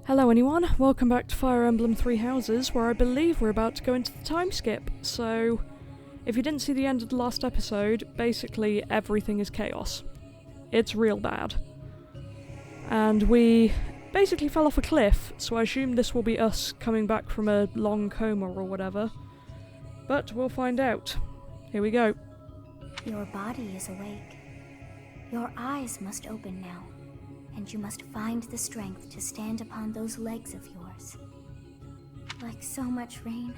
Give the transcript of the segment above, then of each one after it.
Hello anyone, welcome back to Fire Emblem Three Houses, where I believe we're about to go into the time skip. So, if you didn't see the end of the last episode, basically everything is chaos. It's real bad. And we basically fell off a cliff, so I assume this will be us coming back from a long coma or whatever. But we'll find out. Here we go. Your body is awake. Your eyes must open now, and you must find the strength to stand upon those legs of yours. Like so much rain,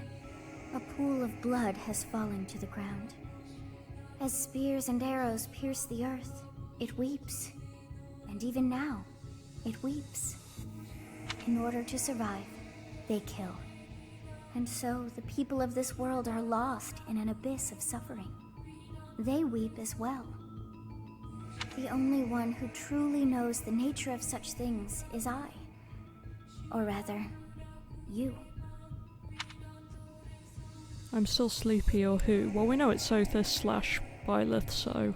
a pool of blood has fallen to the ground. As spears and arrows pierce the earth, it weeps. And even now, it weeps. In order to survive, they kill. And so the people of this world are lost in an abyss of suffering. They weep as well. The only one who truly knows the nature of such things is I. Or rather, you. I'm still sleepy, or who? Well, we know it's Sothis/Byleth, so...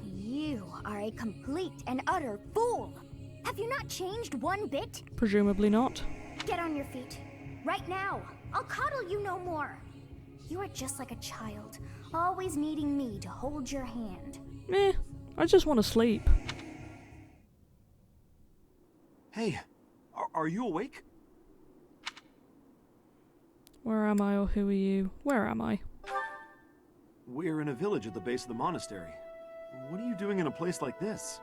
You are a complete and utter fool! Have you not changed one bit? Presumably not. Get on your feet. Right now. I'll coddle you no more. You are just like a child, always needing me to hold your hand. Meh, I just want to sleep. Hey, are you awake? Where am I, or who are you? Where am I? We're in a village at the base of the monastery. What are you doing in a place like this?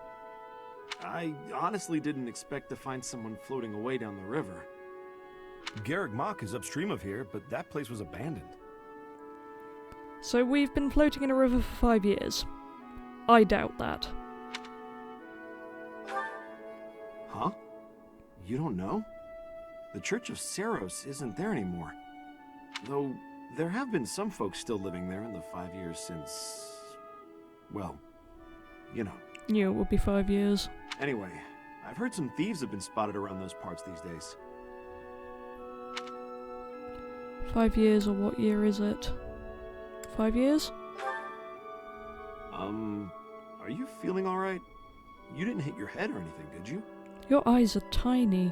I honestly didn't expect to find someone floating away down the river. Garrick Mach is upstream of here, but that place was abandoned. So we've been floating in a river for 5 years. I doubt that. Huh? You don't know? The Church of Saros isn't there anymore. Though, there have been some folks still living there in the 5 years since... well, you know. Knew it would be 5 years. Anyway, I've heard some thieves have been spotted around those parts these days. 5 years, or what year is it? 5 years? Are you feeling alright? You didn't hit your head or anything, did you? Your eyes are tiny.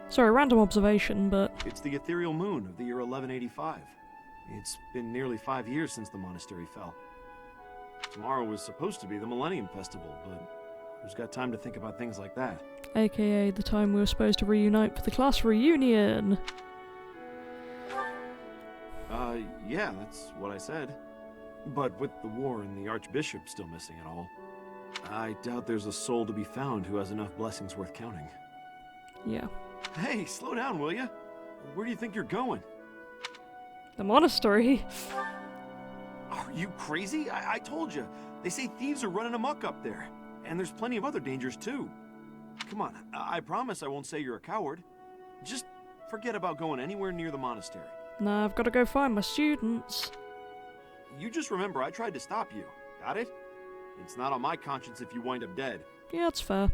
Sorry, random observation, but... It's the ethereal moon of the year 1185. It's been nearly 5 years since the monastery fell. Tomorrow was supposed to be the Millennium Festival, but who's got time to think about things like that? AKA the time we were supposed to reunite for the class reunion. Yeah, that's what I said. But with the war and the Archbishop still missing it all, I doubt there's a soul to be found who has enough blessings worth counting. Yeah. Hey, slow down, will ya? Where do you think you're going? The monastery? Are you crazy? I told you. They say thieves are running amok up there. And there's plenty of other dangers, too. Come on, I promise I won't say you're a coward. Just forget about going anywhere near the monastery. Nah, I've got to go find my students. You just remember I tried to stop you. Got it? It's not on my conscience if you wind up dead. Yeah, that's fair.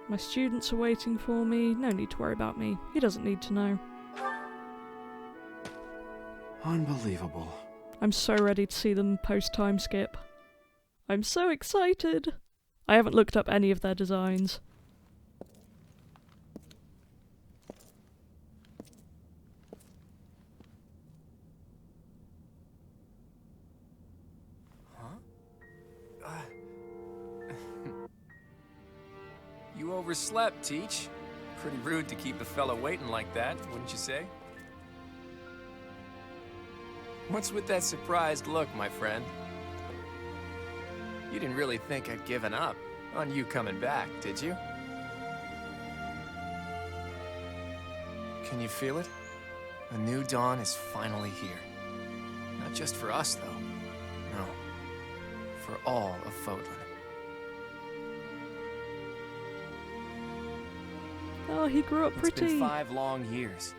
My students are waiting for me. No need to worry about me. He doesn't need to know. Unbelievable. I'm so ready to see them post-time skip. I'm so excited. I haven't looked up any of their designs. You overslept, Teach. Pretty rude to keep a fella waiting like that, wouldn't you say? What's with that surprised look, my friend? You didn't really think I'd given up on you coming back, did you? Can you feel it? A new dawn is finally here. Not just for us, though. No. For all of Fodlan. Oh, he grew up pretty. It's been 5 long years.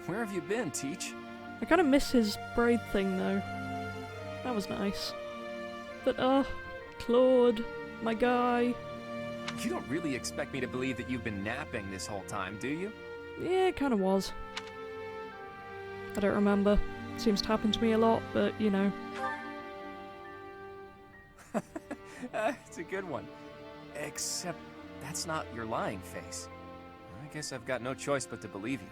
Where have you been, Teach? I kind of miss his braid thing, though. That was nice. But, Claude, my guy. You don't really expect me to believe that you've been napping this whole time, do you? Yeah, it kind of was. I don't remember. Seems to happen to me a lot, but, you know. It's a good one. Except that's not your lying face. I guess I've got no choice but to believe you.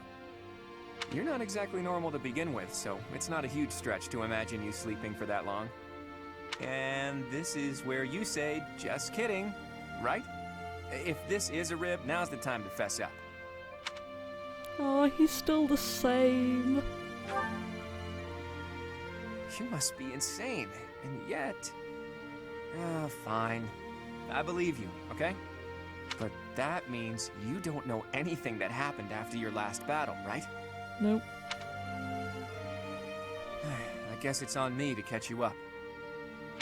You're not exactly normal to begin with, so it's not a huge stretch to imagine you sleeping for that long. And this is where you say, just kidding, right? If this is a rib, now's the time to fess up. Oh, he's still the same. You must be insane, and yet... fine. I believe you, okay? But that means you don't know anything that happened after your last battle, right? Nope. I guess it's on me to catch you up.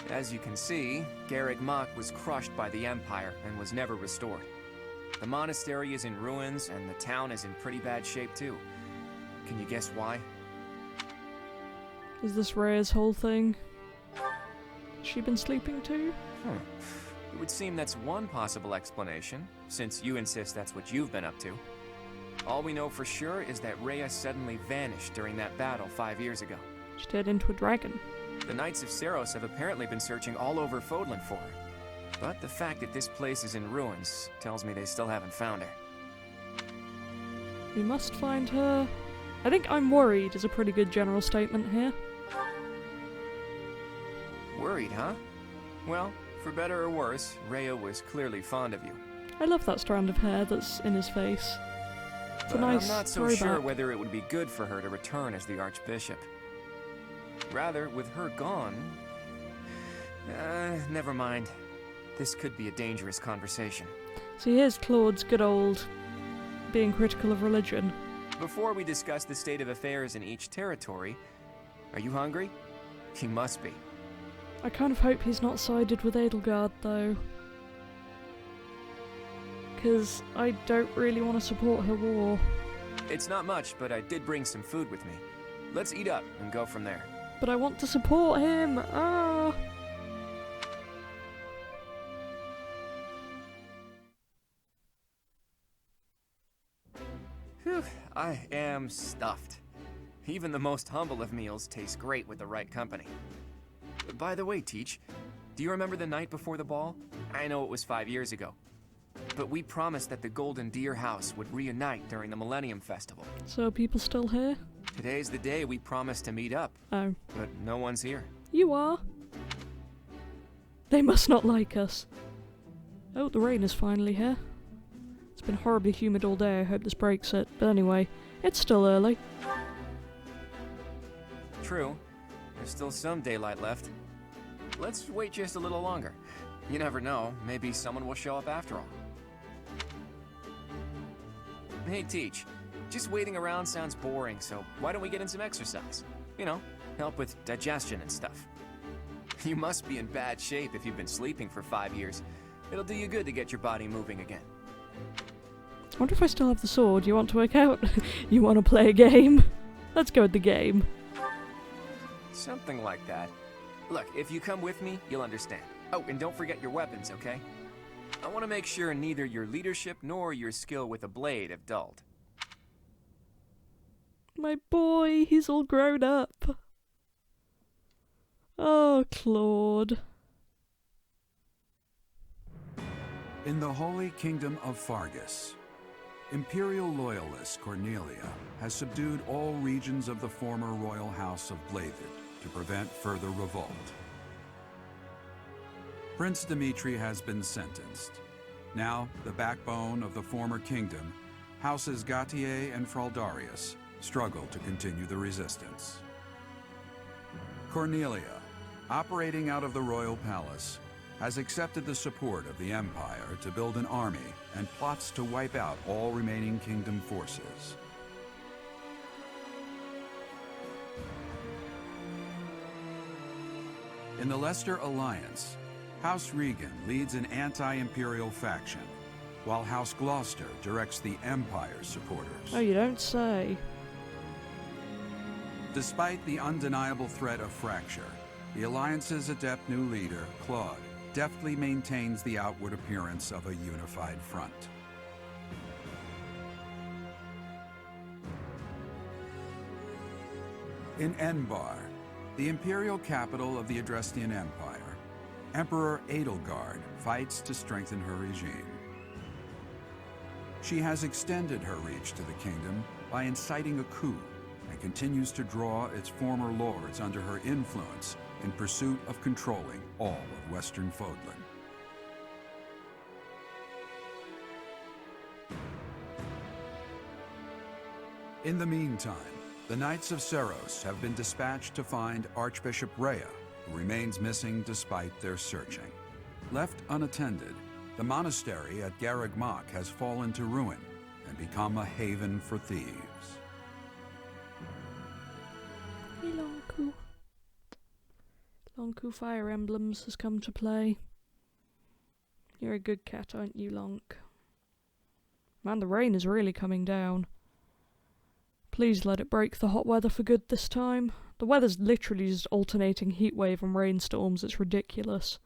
As you can see, Garreg Mach was crushed by the Empire and was never restored. The monastery is in ruins, and the town is in pretty bad shape too. Can you guess why? Is this Rhea's whole thing? Has she been sleeping too? It would seem that's one possible explanation, since you insist that's what you've been up to. All we know for sure is that Rhea suddenly vanished during that battle 5 years ago. She turned into a dragon. The Knights of Seiros have apparently been searching all over Fodlan for her. But the fact that this place is in ruins tells me they still haven't found her. We must find her. I think I'm worried is a pretty good general statement here. Worried, huh? Well, for better or worse, Rhea was clearly fond of you. I love that strand of hair that's in his face. It's a nice I'm not so throwback. sure whether it would be good for her to return as the Archbishop. Rather, with her gone... never mind. This could be a dangerous conversation. So here's Claude's good old being critical of religion. Before we discuss the state of affairs in each territory, are you hungry? You must be. I kind of hope he's not sided with Edelgard, though. Because I don't really want to support her war. It's not much, but I did bring some food with me. Let's eat up and go from there. But I want to support him! Ah! Whew, I am stuffed. Even the most humble of meals taste great with the right company. By the way, Teach, do you remember the night before the ball? I know it was 5 years ago. But we promised that the Golden Deer House would reunite during the Millennium Festival. So are people still here? Today's the day we promised to meet up, Oh. but no one's here. You are? They must not like us. Oh, the rain is finally here. It's been horribly humid all day, I hope this breaks it. But anyway, it's still early. True. There's still some daylight left. Let's wait just a little longer. You never know, maybe someone will show up after all. Hey, Teach. Just waiting around sounds boring, so why don't we get in some exercise? You know, help with digestion and stuff. You must be in bad shape if you've been sleeping for 5 years. It'll do you good to get your body moving again. I wonder if I still have the sword. You want to work out? You want to play a game? Let's go with the game. Something like that. Look, if you come with me, you'll understand. Oh, and don't forget your weapons, okay? I want to make sure neither your leadership nor your skill with a blade have dulled. My boy, he's all grown up. Oh, Claude. In the Holy Kingdom of Fargus, Imperial loyalist Cornelia has subdued all regions of the former royal house of Blavid to prevent further revolt. Prince Dimitri has been sentenced. Now, the backbone of the former kingdom, Houses Gautier and Fraldarius, struggle to continue the resistance. Cornelia, operating out of the royal palace, has accepted the support of the Empire to build an army and plots to wipe out all remaining kingdom forces. In the Leicester Alliance, House Regan leads an anti-imperial faction, while House Gloucester directs the Empire's supporters. Oh, you don't say. Despite the undeniable threat of fracture, the Alliance's adept new leader, Claude, deftly maintains the outward appearance of a unified front. In Enbar, the imperial capital of the Adrestian Empire, Emperor Edelgard fights to strengthen her regime. She has extended her reach to the kingdom by inciting a coup and continues to draw its former lords under her influence in pursuit of controlling all of Western Fodlan. In the meantime, the Knights of Seros have been dispatched to find Archbishop Rhea, who remains missing despite their searching. Left unattended, the monastery at Garreg Mach has fallen to ruin and become a haven for thieves. Lonku. Lonku Fire Emblems has come to play. You're a good cat, aren't you, Lonk? Man, the rain is really coming down. Please let it break the hot weather for good this time. The weather's literally just alternating heatwave and rainstorms, it's ridiculous.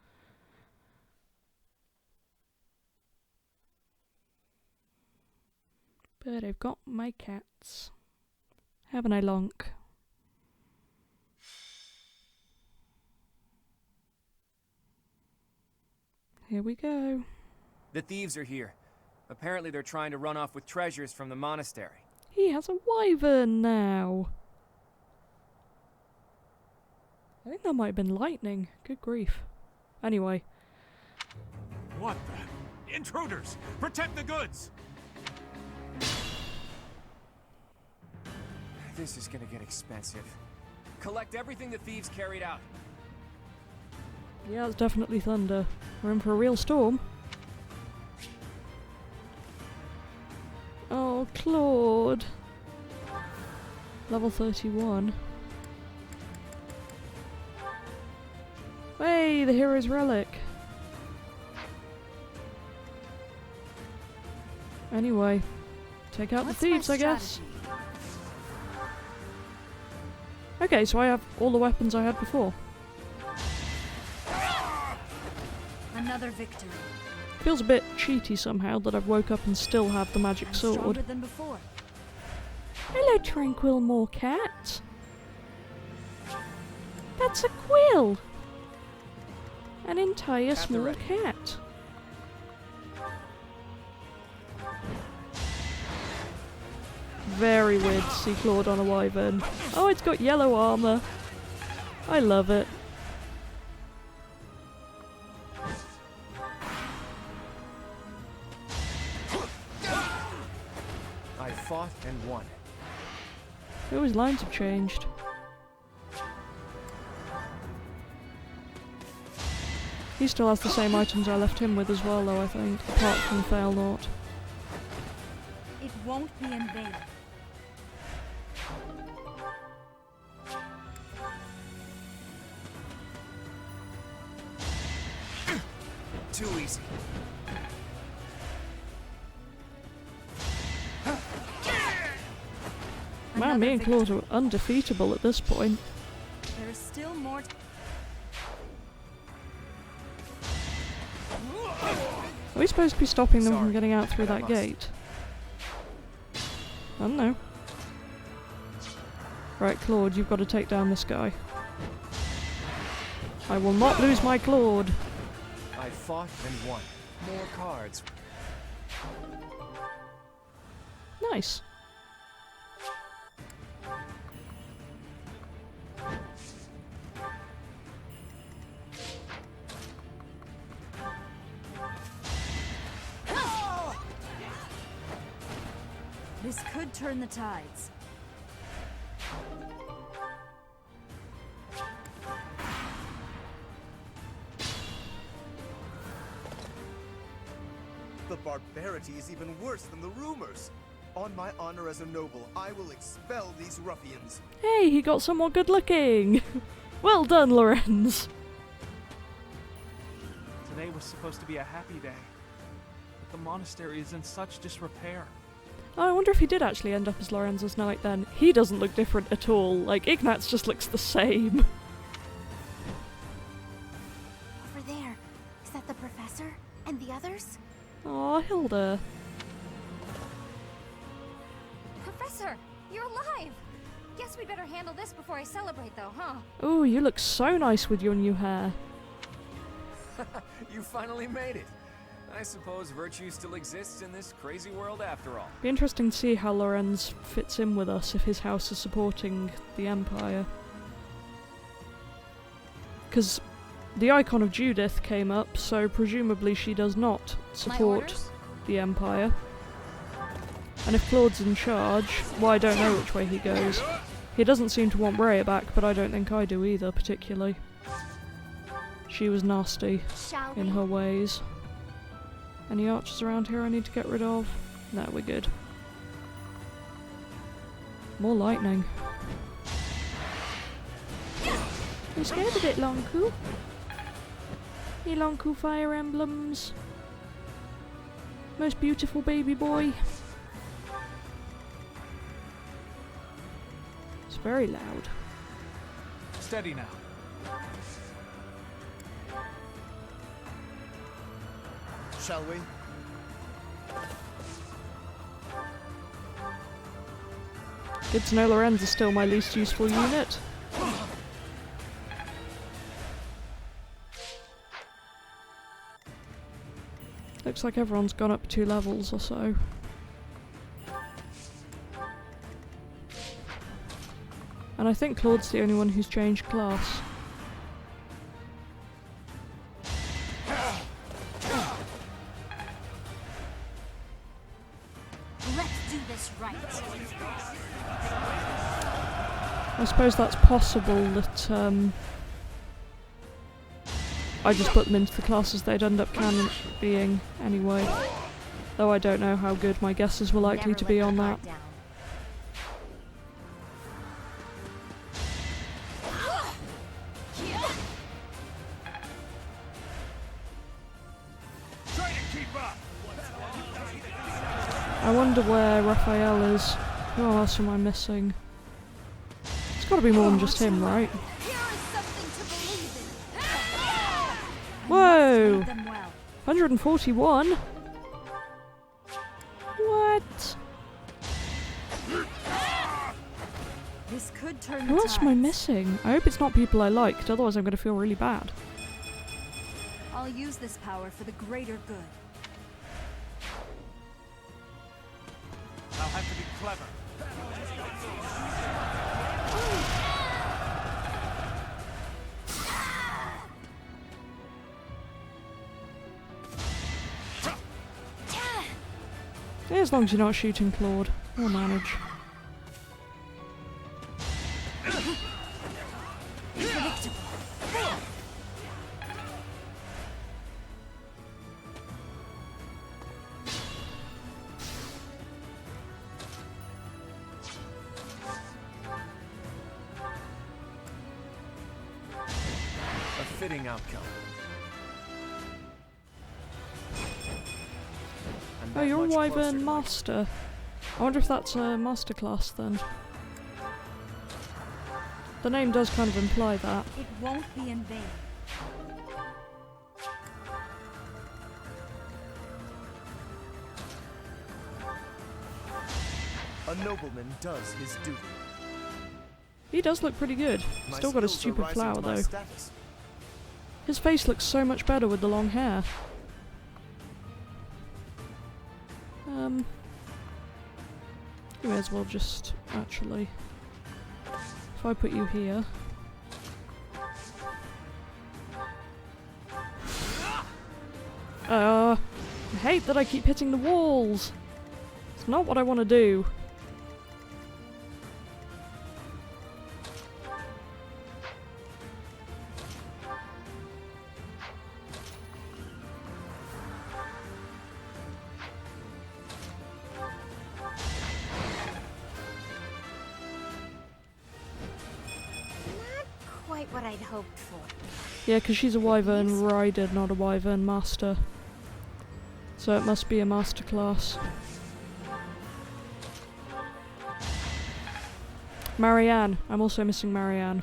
But I've got my cats. Haven't I, Lonk? Here we go. The thieves are here. Apparently they're trying to run off with treasures from the monastery. He has a wyvern now. I think that might have been lightning. Good grief. Anyway. What the? Intruders! Protect the goods! This is gonna get expensive. Collect everything the thieves carried out. Yeah, it's definitely thunder. We're in for a real storm. Oh, Claude. Level 31. Hey, the hero's relic. Anyway, take out the thieves, I guess. Okay, so I have all the weapons I had before. Another victory. Feels a bit cheaty somehow that I've woke up and still have the magic sword. Stronger than before. Hello, Tranquil Moorcat. That's a quill. An entire small cat. Very weird to see Claude on a wyvern. Oh, it's got yellow armor. I love it. I fought and won. Oh, his lines have changed. He still has the same items I left him with as well, though, I think, apart from Fail Naught. It won't be in vain. Too easy. Man, me and Claude are undefeatable at this point. There is still more. Are we supposed to be stopping them Sorry, from getting out through but I that must. gate? I don't know. Right, Claude, you've got to take down this guy. I will not lose my Claude. I fought and won. More cards. Nice. This could turn the tides. The barbarity is even worse than the rumors. On my honor as a noble, I will expel these ruffians. Hey, he got somewhat good looking. Well done, Lorenz. Today was supposed to be a happy day, but the monastery is in such disrepair. Oh, I wonder if he did actually end up as Lorenz's knight then. He doesn't look different at all. Like, Ignatz just looks the same. Over there. Is that the professor? And the others? Aw, Hilda. Professor, you're alive! Guess we better handle this before I celebrate though, huh? Oh, you look so nice with your new hair. You finally made it. I suppose virtue still exists in this crazy world after all. Be interesting to see how Lorenz fits in with us if his house is supporting the Empire. Because the icon of Judith came up, so presumably she does not support the Empire. And if Claude's in charge, well, I don't know which way he goes. He doesn't seem to want Rhea back, but I don't think I do either, particularly. She was nasty in her ways. Any archers around here I need to get rid of? No, we're good. More lightning. You scared a bit, Lonku? Hey, Lonku Fire Emblems. Most beautiful baby boy. It's very loud. Steady now. Shall we? Good to know Lorenz is still my least useful unit. Looks like everyone's gone up 2 levels or so. And I think Claude's the only one who's changed class. Let's do this right. I suppose that's possible that I just put them into the classes they'd end up being anyway. Though I don't know how good my guesses were likely to be on that. I wonder where Raphael is. Who else am I missing? It's gotta be more than just him, right? Whoa! 141? What? This could turn Who else am I missing? I hope it's not people I liked, otherwise I'm gonna feel really bad. I'll use this power for the greater good. I'll have to be clever. Yeah, as long as you're not shooting Claude, we'll manage. A fitting outcome. Oh, you're a Wyvern Master. I wonder if that's a master class then. The name does kind of imply that. It won't be in vain. A nobleman does his duty. He does look pretty good. My Still got a skills are stupid rising flower to my though. status. His face looks so much better with the long hair. You may as well just actually. If I put you here. I hate that I keep hitting the walls. It's not what I want to do. Quite what I'd hoped for. Yeah, because she's a Wyvern Rider, not a Wyvern Master. So it must be a master class. Marianne. I'm also missing Marianne.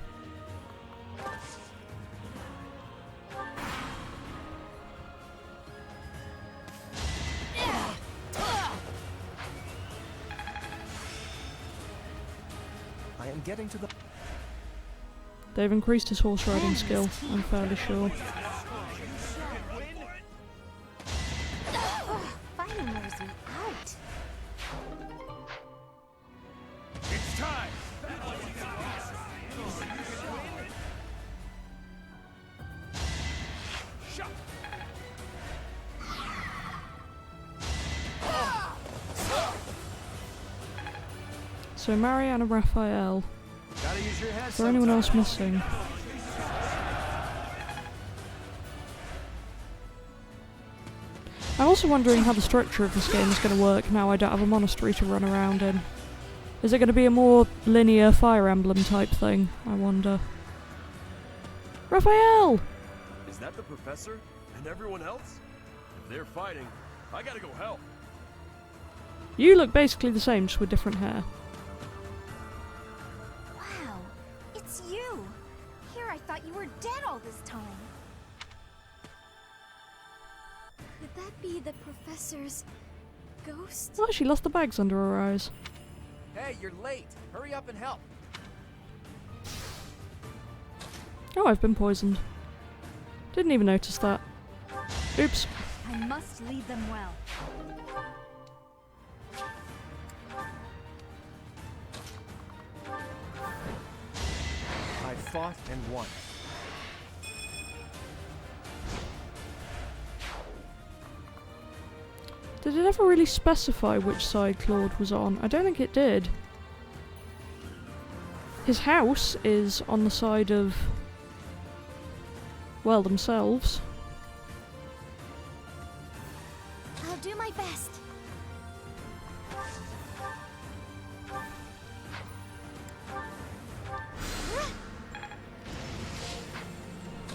I am getting to the... They've increased his horse riding skill, I'm fairly sure. So Marianne and Raphael. Gotta use your head. Is there anyone else missing? I'm also wondering how the structure of this game is going to work now I don't have a monastery to run around in. Is it going to be a more linear Fire Emblem type thing? I wonder. Raphael! Is that the professor? And everyone else? If they're fighting, I gotta go help. You look basically the same, just with different hair. Wow, it's you! Here I thought you were dead all this time. Could that be the professor's ghost? Oh, she lost the bags under her eyes. Hey, you're late. Hurry up and help. Oh, I've been poisoned. Didn't even notice that. Oops. I must lead them well. I fought and won. Did it ever really specify which side Claude was on? I don't think it did. His house is on the side of, well, themselves. I'll do my best.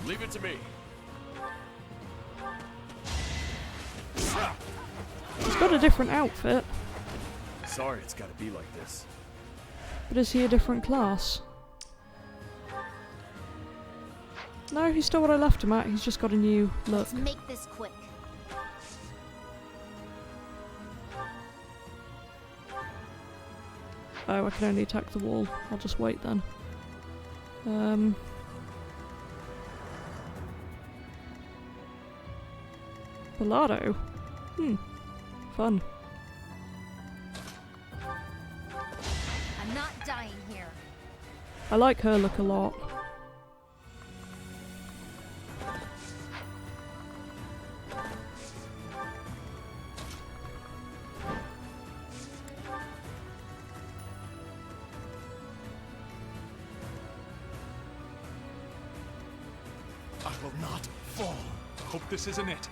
Leave it to me. He's got a different outfit, Sorry it's gotta be like this. but is he a different class? No, he's still what I left him at, he's just got a new look. Let's make this quick. Oh, I can only attack the wall. I'll just wait then. Bellado? Fun. I'm not dying here. I like her look a lot. I will not fall. Hope this isn't it.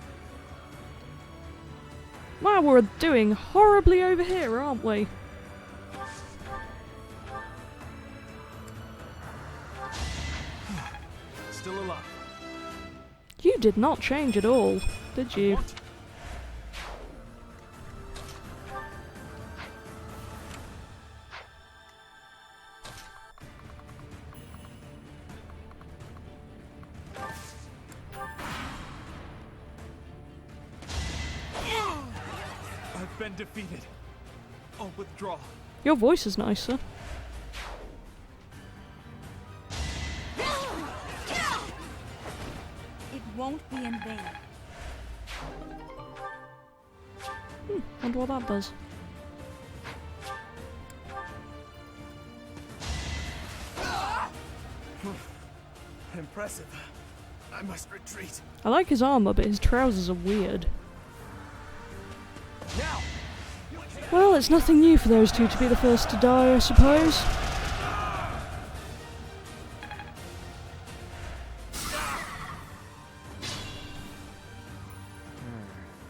Wow, we're doing horribly over here, aren't we? Still alive. You did not change at all, did you? Want- I've been defeated. I'll withdraw. Your voice is nicer. It won't be in vain. Wonder what that does. Impressive. I must retreat. I like his armor, but his trousers are weird. Now! Well, it's nothing new for those two to be the first to die, I suppose.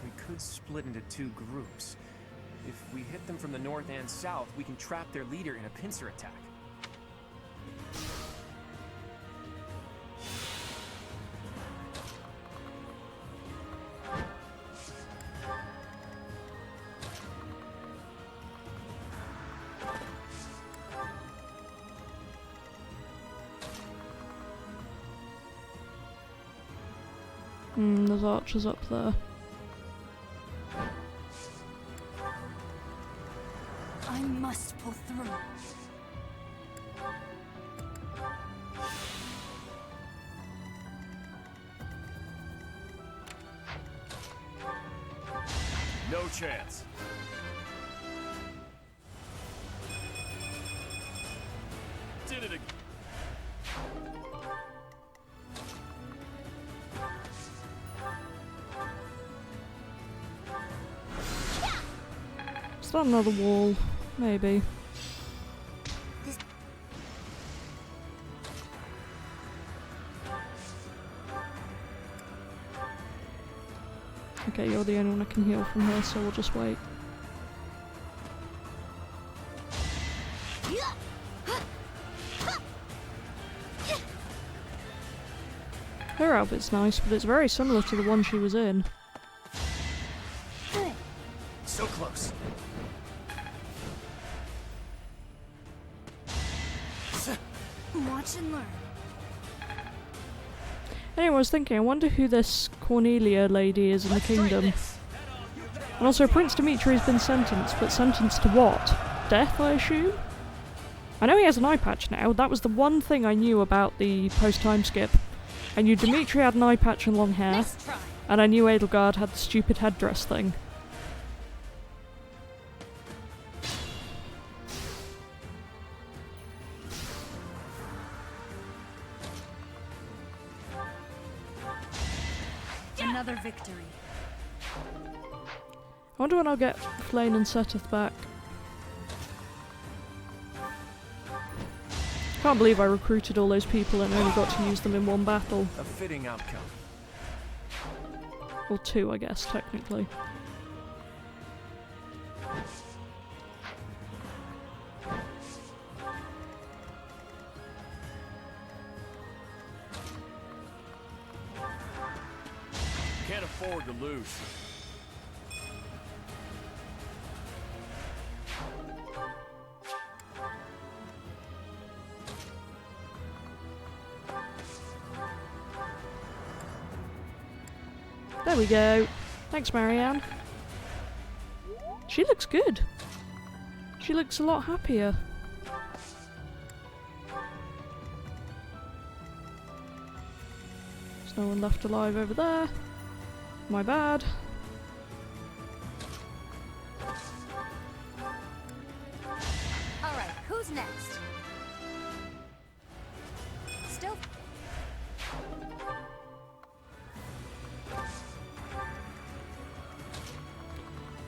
We could split into two groups. If we hit them from the north and south, we can trap their leader in a pincer attack. There's archers up there. I must pull through. No chance. Did it again. Is that another wall? Maybe. Okay, you're the only one I can heal from here, so we'll just wait. Her outfit's nice, but it's very similar to the one she was in. So close. Watch and learn. Anyway, I was thinking, I wonder who this Cornelia lady is in the kingdom. And also, Prince Dimitri has been sentenced, but sentenced to what? Death, I assume? I know he has an eye patch now. That was the one thing I knew about the post-time skip. I knew Dimitri had an eye patch and long hair, and I knew Edelgard had the stupid headdress thing. Another victory. I wonder when I'll get Flane and Seteth back. Can't believe I recruited all those people and only got to use them in one battle. A fitting outcome. Or two, I guess, technically. Can't afford to lose. There we go. Thanks, Marianne. She looks good. She looks a lot happier. There's no one left alive over there. My bad. Alright, who's next? Still.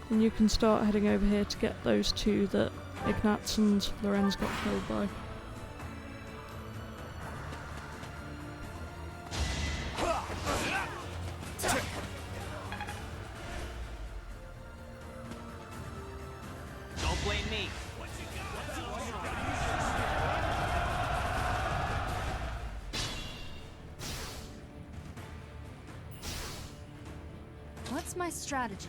And you can start heading over here to get those two that Ignatz and Lorenz got killed by. Don't blame me. What's my strategy?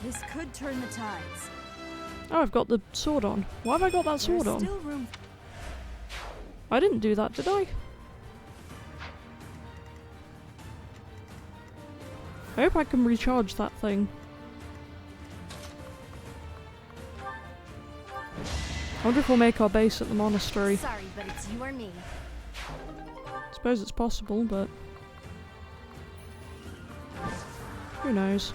This could turn the tides. Oh, I've got the sword on. Why have I got that sword There's on? still room. I didn't do that, did I? I hope I can recharge that thing. I wonder if we'll make our base at the monastery. Sorry, but it's you or me. I suppose it's possible, but who knows?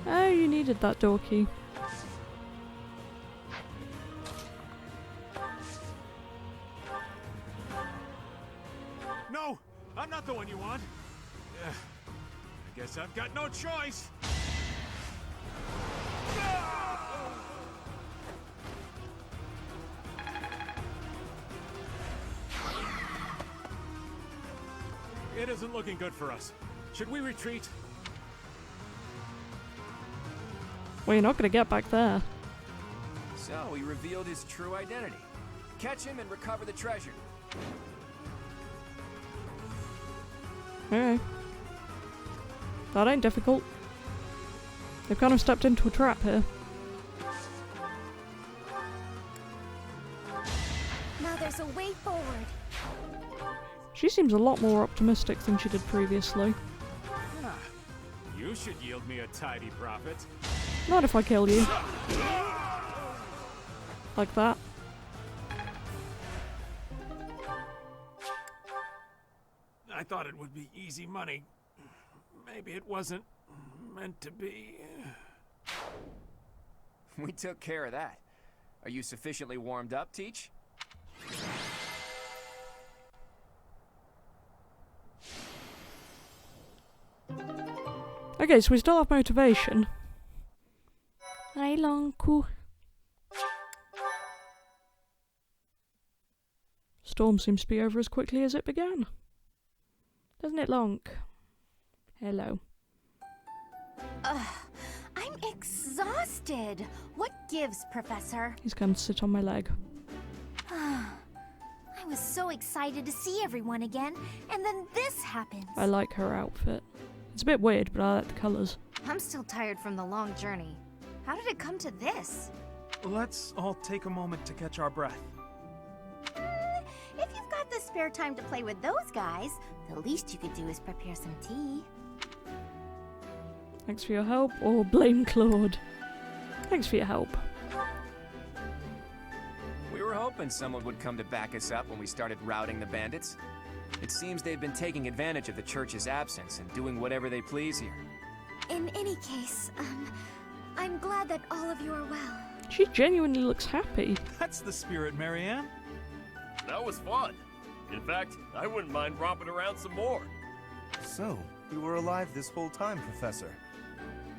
Oh, you needed that door key. No, I'm not the one you want. I guess I've got no choice. It isn't looking good for us. Should we retreat? Well, you're not going to get back there. So he revealed his true identity. Catch him and recover the treasure. Okay. That ain't difficult. They've kind of stepped into a trap here. Now there's a way forward. She seems a lot more optimistic than she did previously. You should yield me a tidy profit. Not if I kill you. Like that. I thought it would be easy money. Maybe it wasn't meant to be. We took care of that. Are you sufficiently warmed up, Teach? Okay, so we still have motivation. Hi, Lonku. Storm seems to be over as quickly as it began. Doesn't it, Lonk? Hello. I'm exhausted. What gives, Professor? He's come to sit on my leg. I was so excited to see everyone again, and then this happens. I like her outfit. It's a bit weird, but I like the colours. I'm still tired from the long journey. How did it come to this? Let's all take a moment to catch our breath. If you've got the spare time to play with those guys, the least you could do is prepare some tea. Thanks for your help, or blame Claude. Thanks for your help. We were hoping someone would come to back us up when we started routing the bandits. It seems they've been taking advantage of the church's absence and doing whatever they please here. In any case, I'm glad that all of you are well. She genuinely looks happy. That's the spirit, Marianne. That was fun. In fact, I wouldn't mind romping around some more. So, you were alive this whole time, Professor.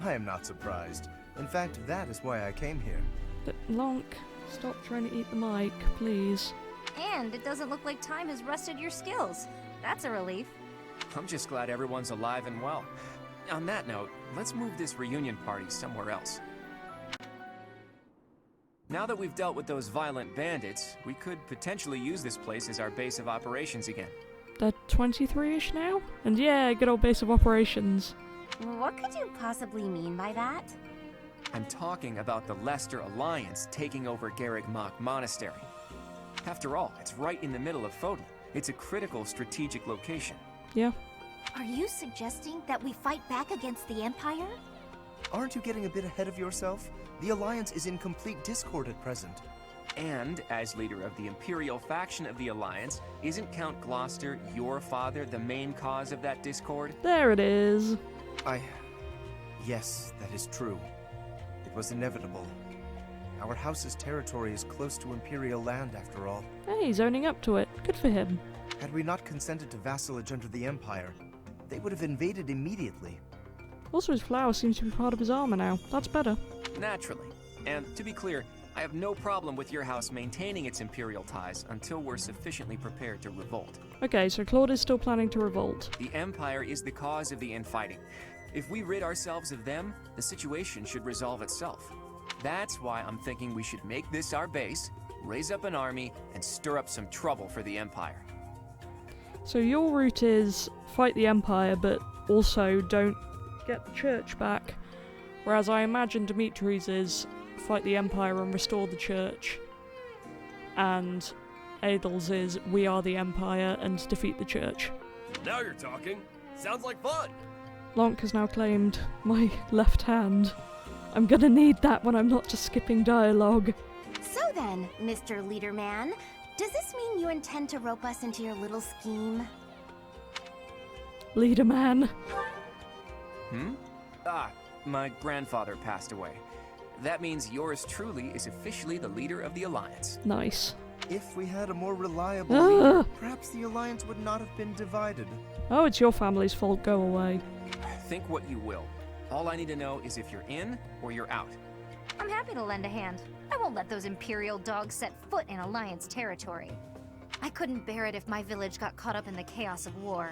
I am not surprised. In fact, that is why I came here. But Lonk, stop trying to eat the mic, please. And it doesn't look like time has rusted your skills. That's a relief. I'm just glad everyone's alive and well. On that note, let's move this reunion party somewhere else. Now that we've dealt with those violent bandits, we could potentially use this place as our base of operations again. They're 23-ish now? And yeah, good old base of operations. What could you possibly mean by that? I'm talking about the Leicester Alliance taking over Garreg Mach Monastery. After all, it's right in the middle of Fodal. It's a critical strategic location. Yeah. Are you suggesting that we fight back against the Empire? Aren't you getting a bit ahead of yourself? The Alliance is in complete discord at present. And, as leader of the Imperial faction of the Alliance, isn't Count Gloucester, your father, the main cause of that discord? There it is. Yes, that is true. It was inevitable. Our house's territory is close to Imperial land, after all. Hey, he's owning up to it. Good for him. Had we not consented to vassalage under the Empire, they would have invaded immediately. Also, his flower seems to be part of his armor now. That's better. Naturally. And to be clear, I have no problem with your house maintaining its Imperial ties until we're sufficiently prepared to revolt. Okay, so Claude is still planning to revolt. The Empire is the cause of the infighting. If we rid ourselves of them, the situation should resolve itself. That's why I'm thinking we should make this our base, raise up an army, and stir up some trouble for the Empire. So your route is fight the Empire, but also don't get the church back. Whereas I imagine Dimitri's is fight the Empire and restore the church. And Adel's is we are the Empire and defeat the church. Now you're talking. Sounds like fun. Lonk has now claimed my left hand. I'm gonna need that when I'm not just skipping dialogue. So then, Mr. Leaderman, does this mean you intend to rope us into your little scheme? Leader man. My grandfather passed away. That means yours truly is officially the leader of the Alliance. Nice. If we had a more reliable leader, perhaps the Alliance would not have been divided. Oh, it's your family's fault. Go away. Think what you will. All I need to know is if you're in or you're out. I'm happy to lend a hand. I won't let those Imperial dogs set foot in Alliance territory. I couldn't bear it if my village got caught up in the chaos of war.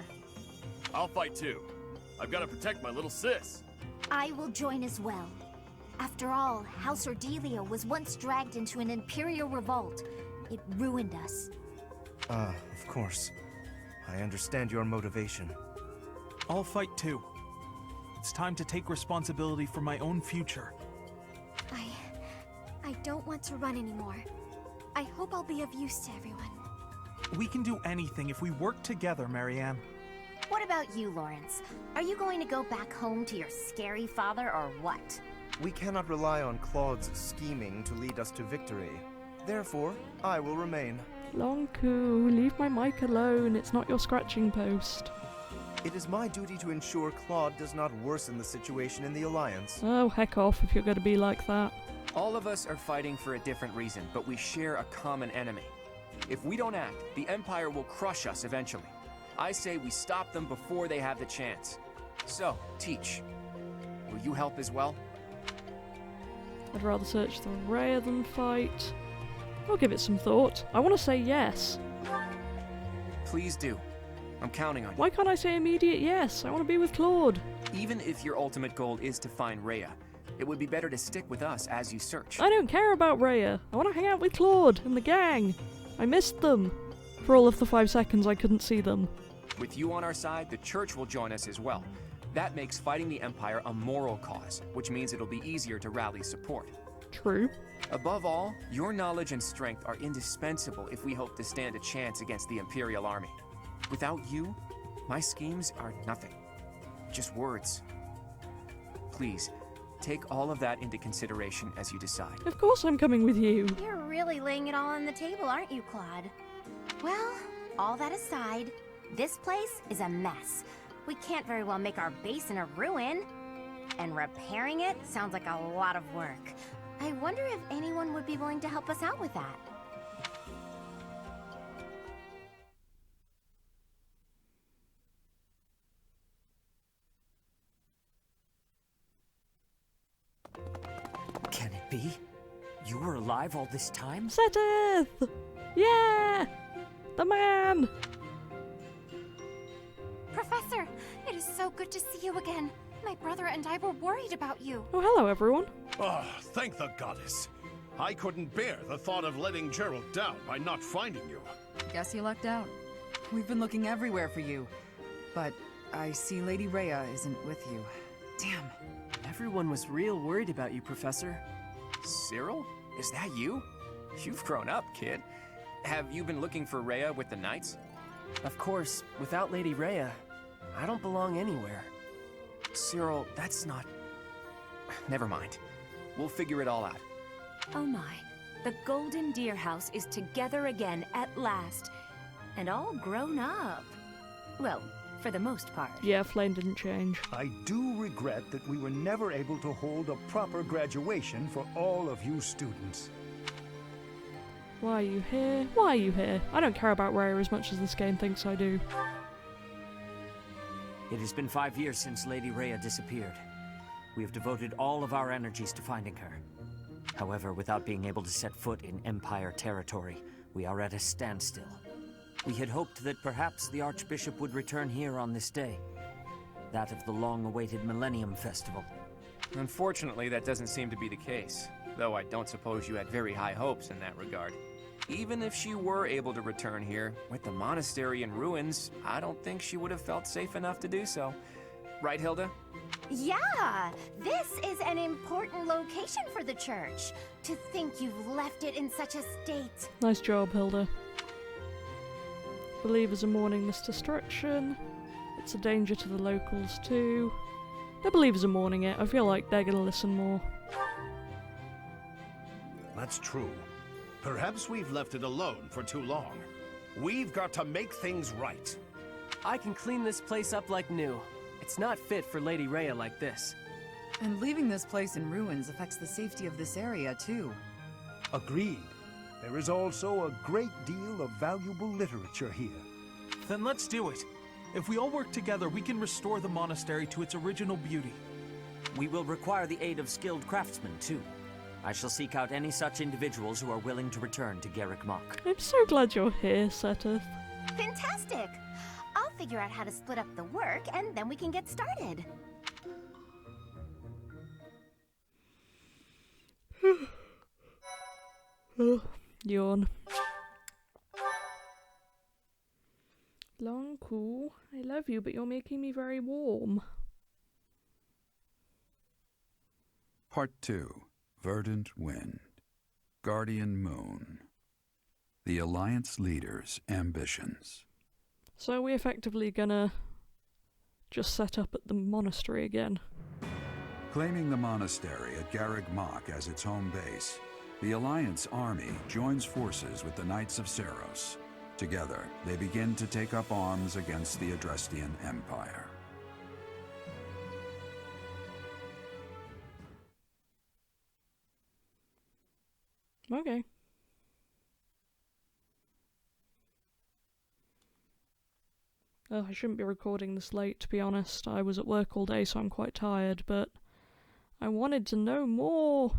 I'll fight too. I've got to protect my little sis. I will join as well. After all, House Ordelia was once dragged into an Imperial revolt. It ruined us. Of course. I understand your motivation. I'll fight too. It's time to take responsibility for my own future. I don't want to run anymore. I hope I'll be of use to everyone. We can do anything if we work together, Marianne. What about you, Lawrence? Are you going to go back home to your scary father or what? We cannot rely on Claude's scheming to lead us to victory. Therefore, I will remain. Lonku, leave my mic alone. It's not your scratching post. It is my duty to ensure Claude does not worsen the situation in the Alliance. Oh, heck off if you're going to be like that. All of us are fighting for a different reason, but we share a common enemy. If we don't act, the Empire will crush us eventually. I say we stop them before they have the chance. So, Teach, Will you help as well? I'd rather search the Rhea than fight. I'll give it some thought. I want to say yes. Please do. I'm counting on you. Why can't I say immediate yes? I want to be with Claude. Even if your ultimate goal is to find Rhea, it would be better to stick with us as you search. I don't care about Rhea. I want to hang out with Claude and the gang. I missed them. For all of the 5 seconds I couldn't see them. With you on our side, the church will join us as well. That makes fighting the Empire a moral cause, which means it'll be easier to rally support. True. Above all, your knowledge and strength are indispensable if we hope to stand a chance against the Imperial Army. Without you, my schemes are nothing. Just words. Please, take all of that into consideration as you decide. Of course I'm coming with you. You're really laying it all on the table, aren't you, Claude? Well, all that aside, this place is a mess. We can't very well make our base in a ruin. And repairing it sounds like a lot of work. I wonder if anyone would be willing to help us out with that. Can it be? You were alive all this time? Seteth! Yeah! The man! Professor, it is so good to see you again. My brother and I were worried about you. Oh, hello everyone. Ah, thank the goddess. I couldn't bear the thought of letting Gerald down by not finding you. Guess you lucked out. We've been looking everywhere for you. But I see Lady Rhea isn't with you. Damn. Everyone was real worried about you, Professor. Cyril? Is that you? You've grown up, kid. Have you been looking for Rhea with the Knights? Of course, without Lady Rhea, I don't belong anywhere. Cyril, that's not... Never mind. We'll figure it all out. Oh my. The Golden Deer House is together again at last. And all grown up. Well, for the most part. Yeah, Flame didn't change. I do regret that we were never able to hold a proper graduation for all of you students. Why are you here? Why are you here? I don't care about Rhea as much as this game thinks I do. It has been 5 years since Lady Rhea disappeared. We have devoted all of our energies to finding her. However, without being able to set foot in Empire territory, we are at a standstill. We had hoped that perhaps the Archbishop would return here on this day, that of the long-awaited Millennium Festival. Unfortunately, that doesn't seem to be the case, though I don't suppose you had very high hopes in that regard. Even if she were able to return here, with the monastery in ruins, I don't think she would have felt safe enough to do so. Right, Hilda? Yeah! This is an important location for the church. To think you've left it in such a state. Nice job, Hilda. Believers are mourning this destruction. It's a danger to the locals too. The believers are mourning it. I feel like they're gonna listen more. That's true. Perhaps we've left it alone for too long. We've got to make things right. I can clean this place up like new. It's not fit for Lady Rhea like this. And leaving this place in ruins affects the safety of this area, too. Agreed. There is also a great deal of valuable literature here. Then let's do it. If we all work together, we can restore the monastery to its original beauty. We will require the aid of skilled craftsmen, too. I shall seek out any such individuals who are willing to return to Garrick Mach. I'm so glad you're here, Seteth. Fantastic! I'll figure out how to split up the work, and then we can get started. Yawn. Long cool. I love you, but you're making me very warm. Part 2. Verdant Wind. Guardian Moon. The Alliance Leader's Ambitions. So are we effectively gonna just set up at the monastery again? Claiming the monastery at Garrick Mach as its home base, the Alliance army joins forces with the Knights of Seros. Together, they begin to take up arms against the Adrestian Empire. Okay. Oh, I shouldn't be recording this late, to be honest. I was at work all day, so I'm quite tired, but I wanted to know more.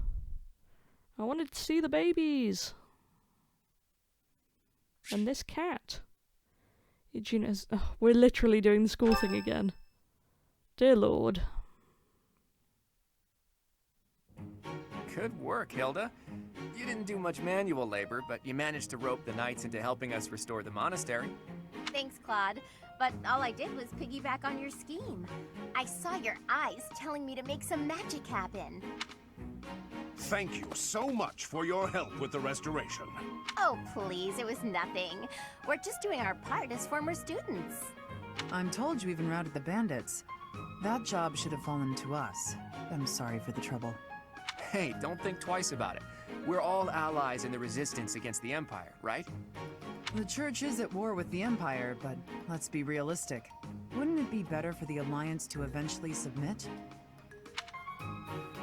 I wanted to see the babies. And this cat. Eugena's... Oh, we're literally doing the school thing again. Dear Lord. Good work, Hilda. You didn't do much manual labor, but you managed to rope the knights into helping us restore the monastery. Thanks, Claude. But all I did was piggyback on your scheme. I saw your eyes telling me to make some magic happen. Thank you so much for your help with the restoration. Oh, please, it was nothing. We're just doing our part as former students. I'm told you even routed the bandits. That job should have fallen to us. I'm sorry for the trouble. Hey, don't think twice about it. We're all allies in the resistance against the Empire, right? The Church is at war with the Empire, but let's be realistic. Wouldn't it be better for the Alliance to eventually submit?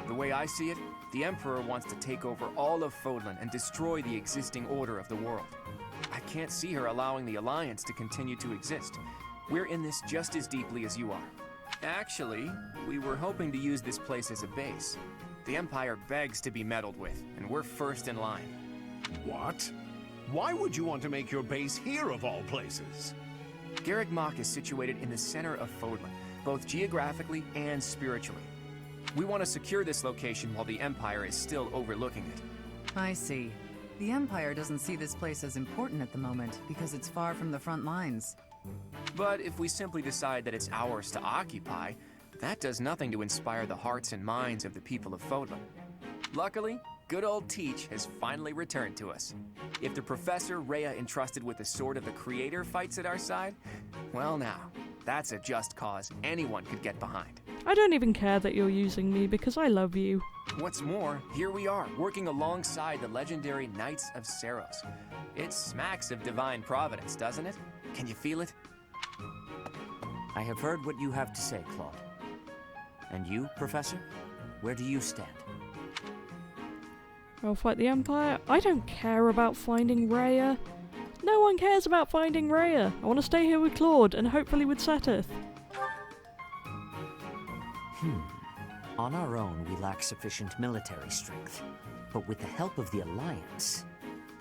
The way I see it, the Emperor wants to take over all of Fodlan and destroy the existing order of the world. I can't see her allowing the Alliance to continue to exist. We're in this just as deeply as you are. Actually, we were hoping to use this place as a base. The Empire begs to be meddled with, and we're first in line. What? Why would you want to make your base here of all places? Garreg Mach is situated in the center of Fodlan, both geographically and spiritually. We want to secure this location while the Empire is still overlooking it. I see. The Empire doesn't see this place as important at the moment because it's far from the front lines. But if we simply decide that it's ours to occupy, that does nothing to inspire the hearts and minds of the people of Fodlan. Luckily, good old Teach has finally returned to us. If the Professor Rhea entrusted with the Sword of the Creator fights at our side, well now, that's a just cause anyone could get behind. I don't even care that you're using me because I love you. What's more, here we are, working alongside the legendary Knights of Seros. It smacks of divine providence, doesn't it? Can you feel it? I have heard what you have to say, Claude. And you, Professor? Where do you stand? I'll fight the Empire. I don't care about finding Rhea. No one cares about finding Rhea. I want to stay here with Claude and hopefully with Seteth. On our own, we lack sufficient military strength. But with the help of the Alliance,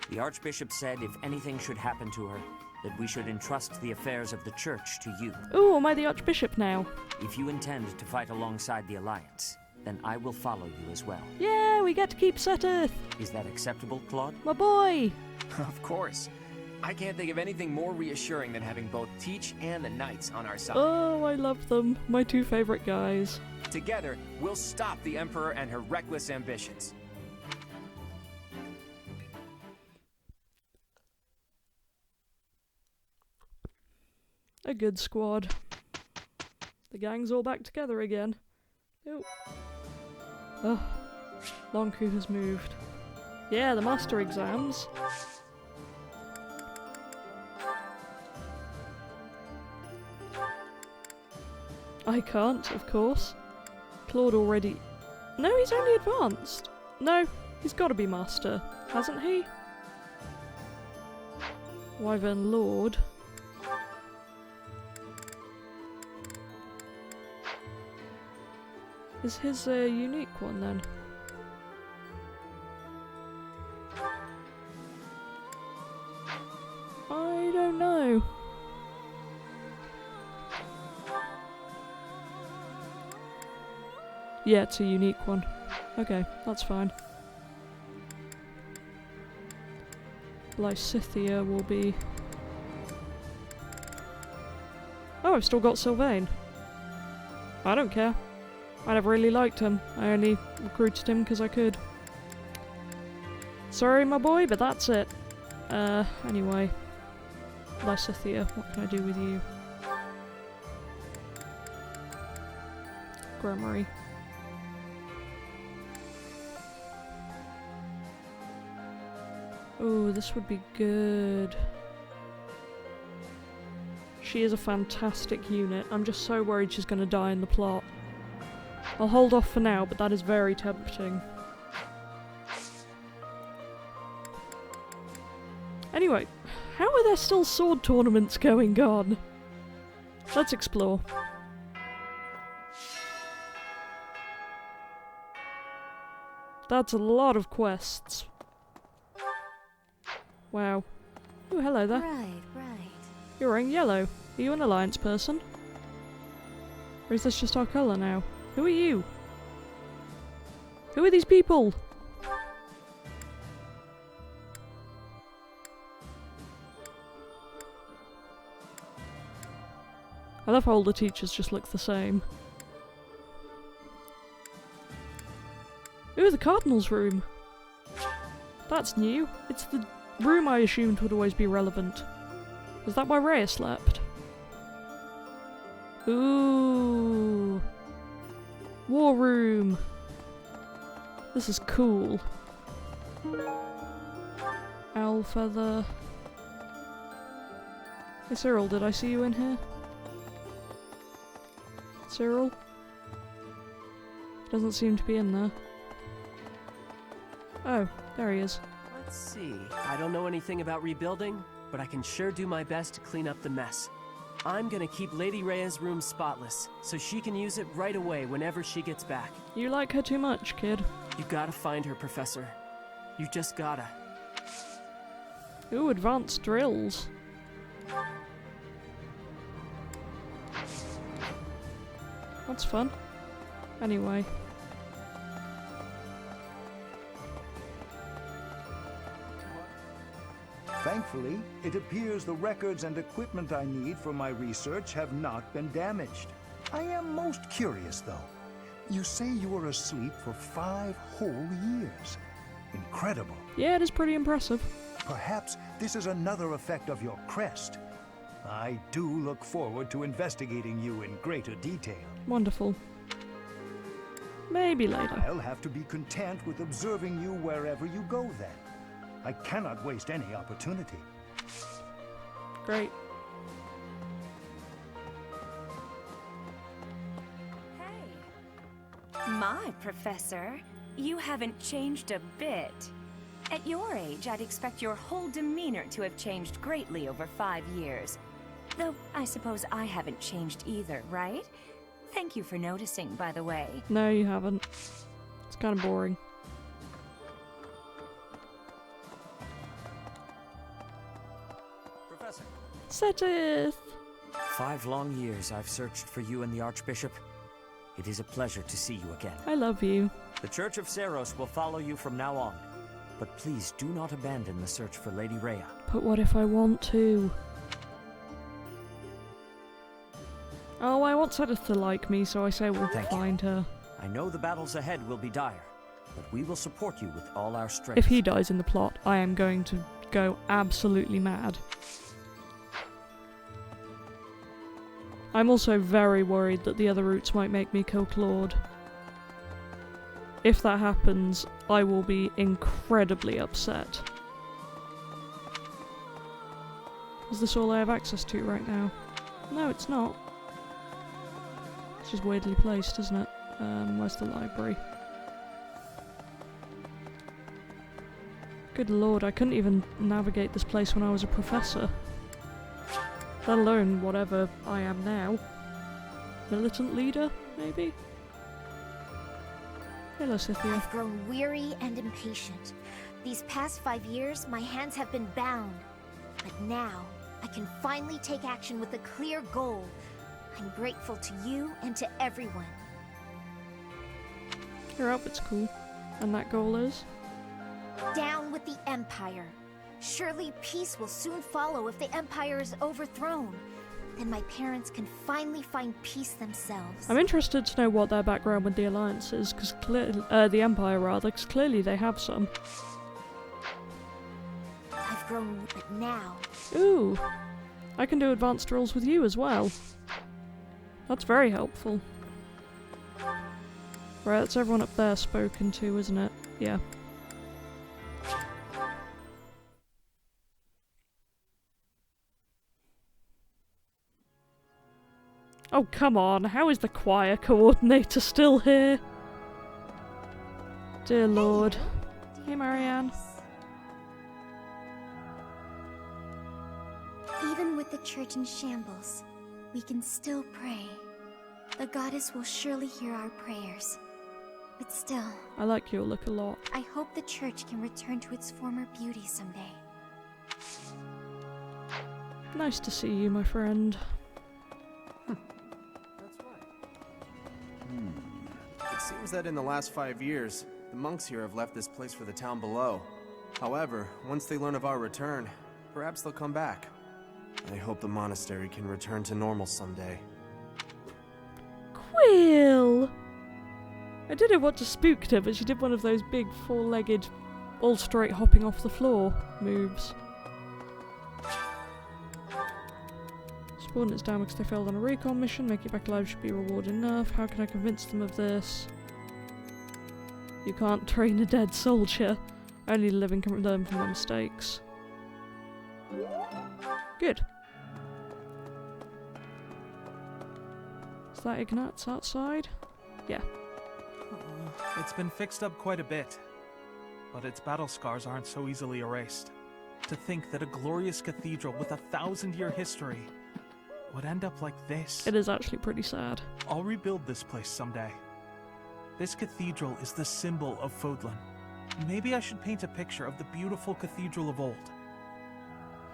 the Archbishop said if anything should happen to her, that we should entrust the affairs of the Church to you. Ooh, am I the Archbishop now? If you intend to fight alongside the Alliance, then I will follow you as well. Yeah, we get to keep Seteth! Is that acceptable, Claude? My boy! Of course. I can't think of anything more reassuring than having both Teach and the Knights on our side. Oh, I love them. My two favorite guys. Together, we'll stop the Emperor and her reckless ambitions. A good squad. The gang's all back together again. Oh. Oh. Lonku has moved. Yeah, the master exams. I can't, of course. Claude already... No, he's only advanced. No, he's got to be master, hasn't he? Wyvern Lord. Is his a unique one then? I don't know. Yeah, it's a unique one. Okay, that's fine. Lysithea will be... Oh, I've still got Sylvain. I don't care. I never really liked him. I only recruited him because I could. Sorry, my boy, but that's it. Anyway. Lysithea, what can I do with you? Grammary. Oh, this would be good. She is a fantastic unit. I'm just so worried she's going to die in the plot. I'll hold off for now, but that is very tempting. Anyway, how are there still sword tournaments going on? Let's explore. That's a lot of quests. Wow. Oh, hello there. Right. You're wearing yellow. Are you an Alliance person? Or is this just our colour now? Who are you? Who are these people? I love how all the teachers just look the same. Ooh, the Cardinal's room. That's new. It's the room I assumed would always be relevant. Is that where Rhea slept? Ooh. War room. This is cool. Owl feather. Hey Cyril, did I see you in here? Cyril? Doesn't seem to be in there. Oh, there he is. Let's see. I don't know anything about rebuilding, but I can sure do my best to clean up the mess. I'm gonna keep Lady Rhea's room spotless, so she can use it right away whenever she gets back. You like her too much, kid. You gotta find her, Professor. You just gotta. Ooh, advanced drills. That's fun. Anyway. Thankfully, it appears the records and equipment I need for my research have not been damaged. I am most curious, though. You say you were asleep for 5 whole years. Incredible. Yeah, it is pretty impressive. Perhaps this is another effect of your crest. I do look forward to investigating you in greater detail. Wonderful. Maybe later. I'll have to be content with observing you wherever you go then. I cannot waste any opportunity. Great. Hey. My Professor, you haven't changed a bit. At your age, I'd expect your whole demeanor to have changed greatly over 5 years. Though, I suppose I haven't changed either, right? Thank you for noticing, by the way. No, you haven't. It's kind of boring. Professor. Seteth! 5 long years I've searched for you and the Archbishop. It is a pleasure to see you again. I love you. The Church of Seros will follow you from now on. But please do not abandon the search for Lady Rhea. But what if I want to? Oh, I want Seteth to like me, so I say we'll find her. I know the battles ahead will be dire, but we will support you with all our strength. If he dies in the plot, I am going to go absolutely mad. I'm also very worried that the other routes might make me kill Claude. If that happens, I will be incredibly upset. Is this all I have access to right now? No, it's not. It's just weirdly placed, isn't it? Where's the library? Good lord, I couldn't even navigate this place when I was a professor. Let alone whatever I am now. Militant leader, maybe? Hello, Scythia. I've grown weary and impatient. These past 5 years, my hands have been bound. But now, I can finally take action with a clear goal. I'm grateful to you and to everyone. Your outfit's cool. And that goal is? Down with the Empire. Surely peace will soon follow if the Empire is overthrown. Then my parents can finally find peace themselves. I'm interested to know what their background with the Alliance is, because the Empire rather, because clearly they have some. I've grown, but now... Ooh! I can do advanced drills with you as well. That's very helpful. Right, that's everyone up there spoken to, isn't it? Yeah. Oh, come on. How is the choir coordinator still here? Dear Lord. Hey, Marianne. Even with the church in shambles, we can still pray. The goddess will surely hear our prayers. But still, I like your look a lot. I hope the church can return to its former beauty someday. Nice to see you, my friend. It seems that in the last 5 years, the monks here have left this place for the town below. However, once they learn of our return, perhaps they'll come back. I hope the monastery can return to normal someday. Quill! I don't know what just spooked her, but she did one of those big four-legged, all straight hopping off the floor moves. Subordinates down because they failed on a recon mission. Make it back alive should be reward enough. How can I convince them of this? You can't train a dead soldier. Only the living can learn from their mistakes. Good. Is that Ignatz outside? Yeah. It's been fixed up quite a bit, but its battle scars aren't so easily erased. To think that a glorious cathedral with a 1,000-year history would end up like this. It is actually pretty sad. I'll rebuild this place someday. This cathedral is the symbol of Fodlan. Maybe I should paint a picture of the beautiful cathedral of old.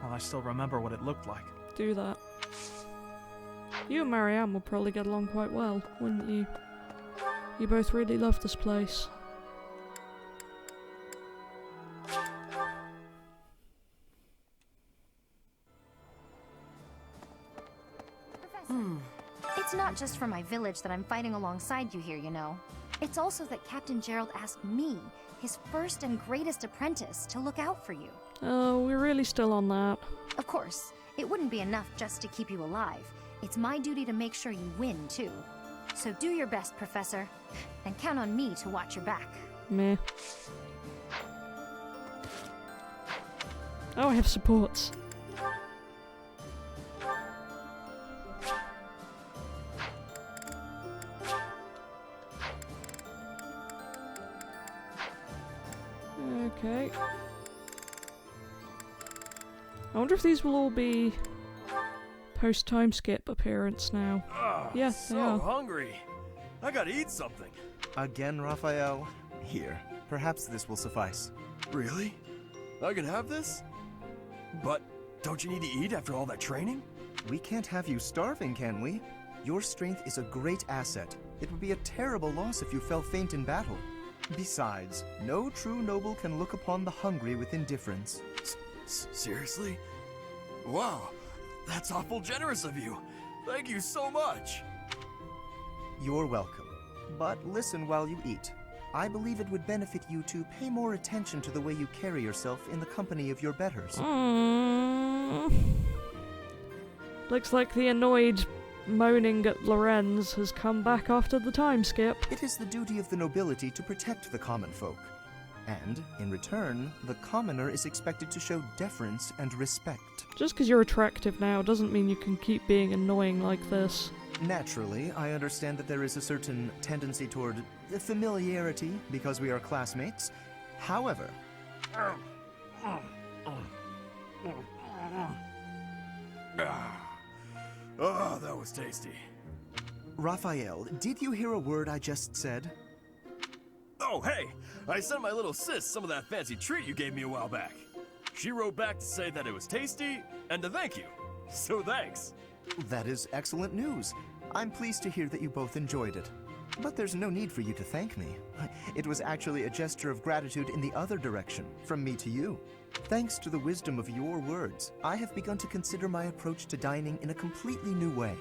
Well, I still remember what it looked like. Do that. You and Marianne will probably get along quite well, wouldn't you? You both really love this place. It's not just for my village that I'm fighting alongside you here, you know. It's also that Captain Gerald asked me, his first and greatest apprentice, to look out for you. Oh, we're really still on that. Of course, it wouldn't be enough just to keep you alive. It's my duty to make sure you win, too. So do your best, Professor, and count on me to watch your back. Meh. Oh, I have supports. Okay. I wonder if these will all be post-time skip appearance now. Yeah, so they are. Hungry. I gotta eat something. Again, Raphael? Here, perhaps this will suffice. Really? I can have this? But don't you need to eat after all that training? We can't have you starving, can we? Your strength is a great asset. It would be a terrible loss if you fell faint in battle. Besides, no true noble can look upon the hungry with indifference. Seriously? Wow, that's awful generous of you. Thank you so much. You're welcome. But listen while you eat. I believe it would benefit you to pay more attention to the way you carry yourself in the company of your betters. Looks like the annoyed moaning at Lorenz has come back after the time skip. It is the duty of the nobility to protect the common folk. And, in return, the commoner is expected to show deference and respect. Just because you're attractive now doesn't mean you can keep being annoying like this. Naturally, I understand that there is a certain tendency toward familiarity because we are classmates. However... Oh, that was tasty. Raphael, did you hear a word I just said? Oh, hey! I sent my little sis some of that fancy treat you gave me a while back. She wrote back to say that it was tasty and to thank you. So thanks. That is excellent news. I'm pleased to hear that you both enjoyed it. But there's no need for you to thank me. It was actually a gesture of gratitude in the other direction, from me to you. Thanks to the wisdom of your words, I have begun to consider my approach to dining in a completely new way.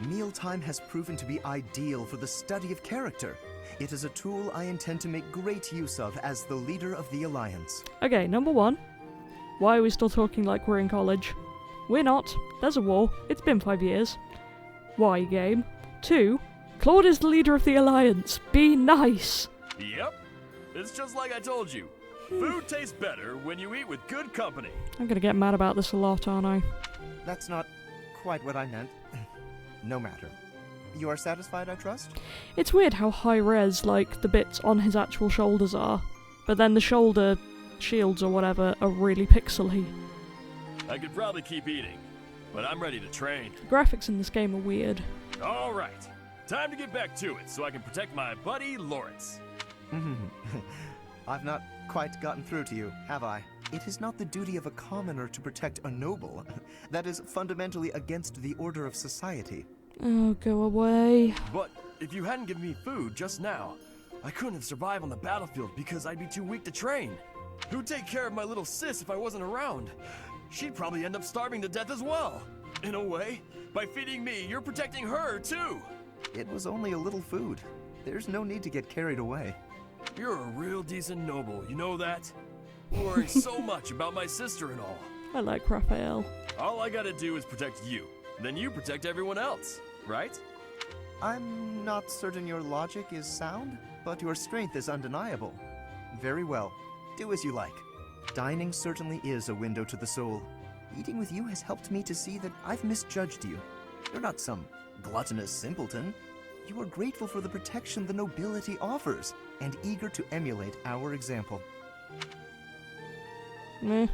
Mealtime has proven to be ideal for the study of character. It is a tool I intend to make great use of as the leader of the Alliance. Okay, number one. Why are we still talking like we're in college? We're not. There's a war. It's been 5 years. Why, game? 2. Claude is the leader of the Alliance. Be nice. Yep. It's just like I told you. Food tastes better when you eat with good company. I'm gonna get mad about this a lot, aren't I? That's not quite what I meant. No matter. You are satisfied, I trust? It's weird how high-res, like, the bits on his actual shoulders are. But then the shoulder shields or whatever are really pixely. I could probably keep eating, but I'm ready to train. The graphics in this game are weird. All right. Time to get back to it so I can protect my buddy Lawrence. I've not quite gotten through to you, have I? It is not the duty of a commoner to protect a noble. That is fundamentally against the order of society. Oh, go away. But if you hadn't given me food just now, I couldn't have survived on the battlefield because I'd be too weak to train. Who'd take care of my little sis if I wasn't around? She'd probably end up starving to death as well. In a way, by feeding me, you're protecting her too. It was only a little food. There's no need to get carried away. You're a real decent noble, you know that? Worrying so much about my sister and all. I like Raphael. All I gotta do is protect you. Then you protect everyone else, right? I'm not certain your logic is sound, but your strength is undeniable. Very well. Do as you like. Dining certainly is a window to the soul. Eating with you has helped me to see that I've misjudged you. You're not some gluttonous simpleton. You are grateful for the protection the nobility offers, and eager to emulate our example. Meh.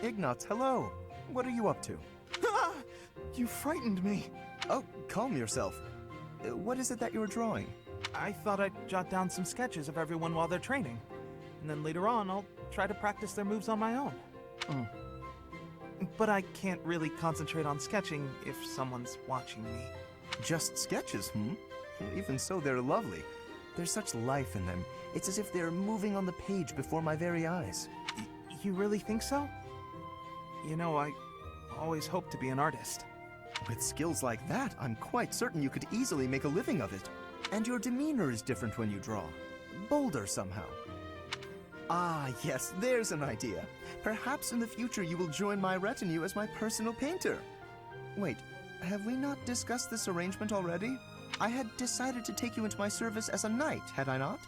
Ignatz, hello. What are you up to? You frightened me. Oh, calm yourself. What is it that you're drawing? I thought I'd jot down some sketches of everyone while they're training. And then later on, I'll try to practice their moves on my own. But I can't really concentrate on sketching if someone's watching me. Just sketches, Even so, they're lovely. There's such life in them. It's as if they're moving on the page before my very eyes. You really think so? You know, I always hoped to be an artist. With skills like that, I'm quite certain you could easily make a living of it. And your demeanor is different when you draw. Bolder somehow. Ah, yes, there's an idea. Perhaps in the future you will join my retinue as my personal painter. Wait, have we not discussed this arrangement already? I had decided to take you into my service as a knight, had I not?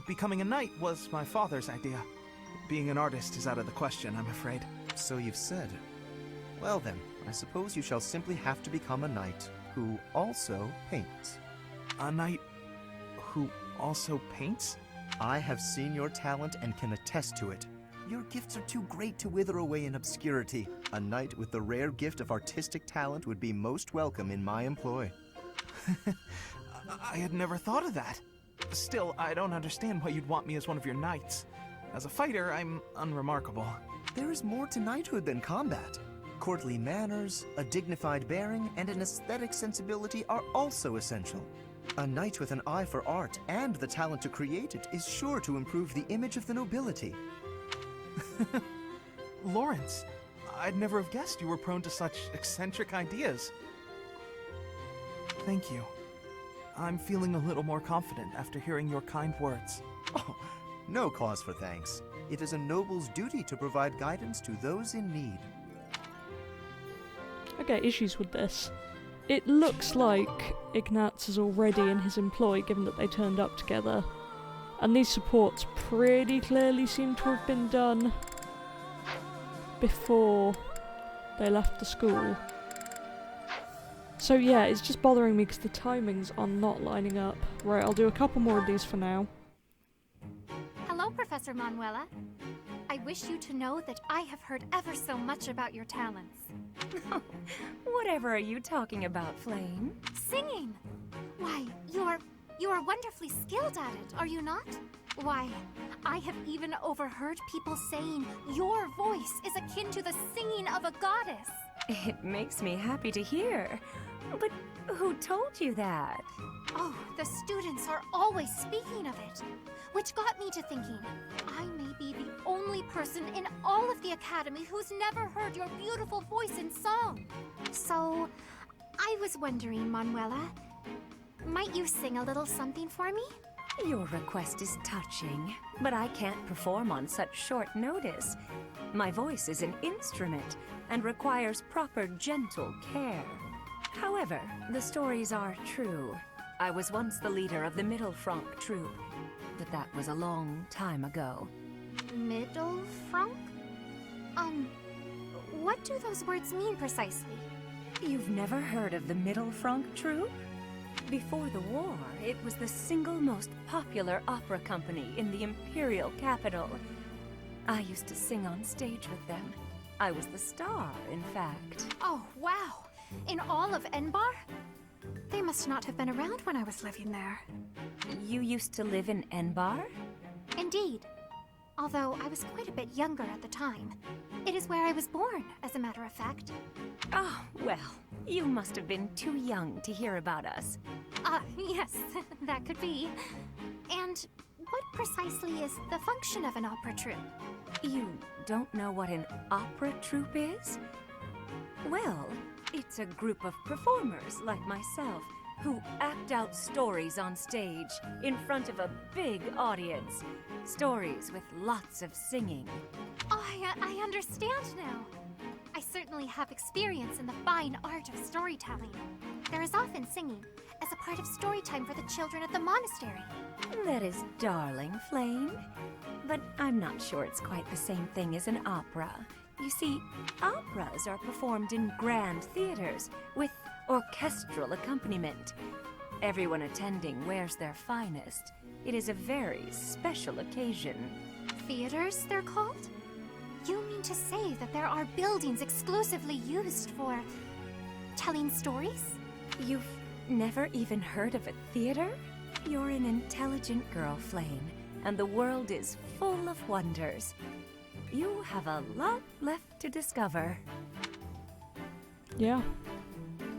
Becoming a knight was my father's idea. Being an artist is out of the question, I'm afraid. So you've said. Well then, I suppose you shall simply have to become a knight who also paints. A knight who also paints? I have seen your talent and can attest to it. Your gifts are too great to wither away in obscurity. A knight with the rare gift of artistic talent would be most welcome in my employ. I had never thought of that. Still, I don't understand why you'd want me as one of your knights. As a fighter, I'm unremarkable. There is more to knighthood than combat. Courtly manners, a dignified bearing, and an aesthetic sensibility are also essential. A knight with an eye for art and the talent to create it is sure to improve the image of the nobility. Lawrence, I'd never have guessed you were prone to such eccentric ideas. Thank you. I'm feeling a little more confident after hearing your kind words. Oh, no cause for thanks. It is a noble's duty to provide guidance to those in need. I get issues with this. It looks like Ignatz is already in his employ, given that they turned up together. And these supports pretty clearly seem to have been done before they left the school. So yeah, it's just bothering me because the timings are not lining up. Right, I'll do a couple more of these for now. Hello, Professor Manuela. I wish you to know that I have heard ever so much about your talents. Whatever are you talking about, Flame? Singing! Why, you are wonderfully skilled at it, are you not? Why, I have even overheard people saying your voice is akin to the singing of a goddess. It makes me happy to hear. But who told you that? Oh, the students are always speaking of it. Which got me to thinking, I may be the only person in all of the Academy who's never heard your beautiful voice in song. So, I was wondering, Manuela, might you sing a little something for me? Your request is touching, but I can't perform on such short notice. My voice is an instrument and requires proper gentle care. However, the stories are true. I was once the leader of the Middle Franc troop, but that was a long time ago. Middle Franc? What do those words mean precisely? You've never heard of the Middle Franc troop? Before the war, it was the single most popular opera company in the imperial capital. I used to sing on stage with them. I was the star, in fact. Oh, wow. In all of Enbar? They must not have been around when I was living there. You used to live in Enbar? Indeed. Although I was quite a bit younger at the time. It is where I was born, as a matter of fact. Oh, well, you must have been too young to hear about us. Yes, that could be. And what precisely is the function of an opera troupe? You don't know what an opera troupe is? Well, it's a group of performers like myself who act out stories on stage in front of a big audience. Stories with lots of singing. Oh, I understand now. I certainly have experience in the fine art of storytelling. There is often singing as a part of story time for the children at the monastery. That is darling, Flame. But I'm not sure it's quite the same thing as an opera. You see, operas are performed in grand theaters with orchestral accompaniment. Everyone attending wears their finest. It is a very special occasion. Theaters, they're called? You mean to say that there are buildings exclusively used for telling stories? You've never even heard of a theater? You're an intelligent girl, Flame, and the world is full of wonders. You have a lot left to discover. Yeah.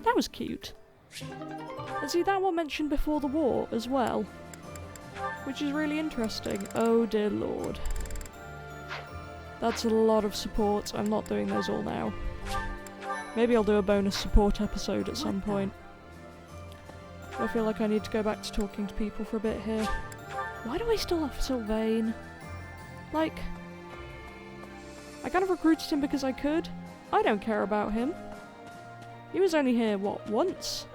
That was cute. And see, that one mentioned before the war as well. Which is really interesting. Oh dear lord. That's a lot of support. I'm not doing those all now. Maybe I'll do a bonus support episode at some point. I feel like I need to go back to talking to people for a bit here. Why do I still have Sylvain? Like, I kind of recruited him because I could. I don't care about him. He was only here, what, once?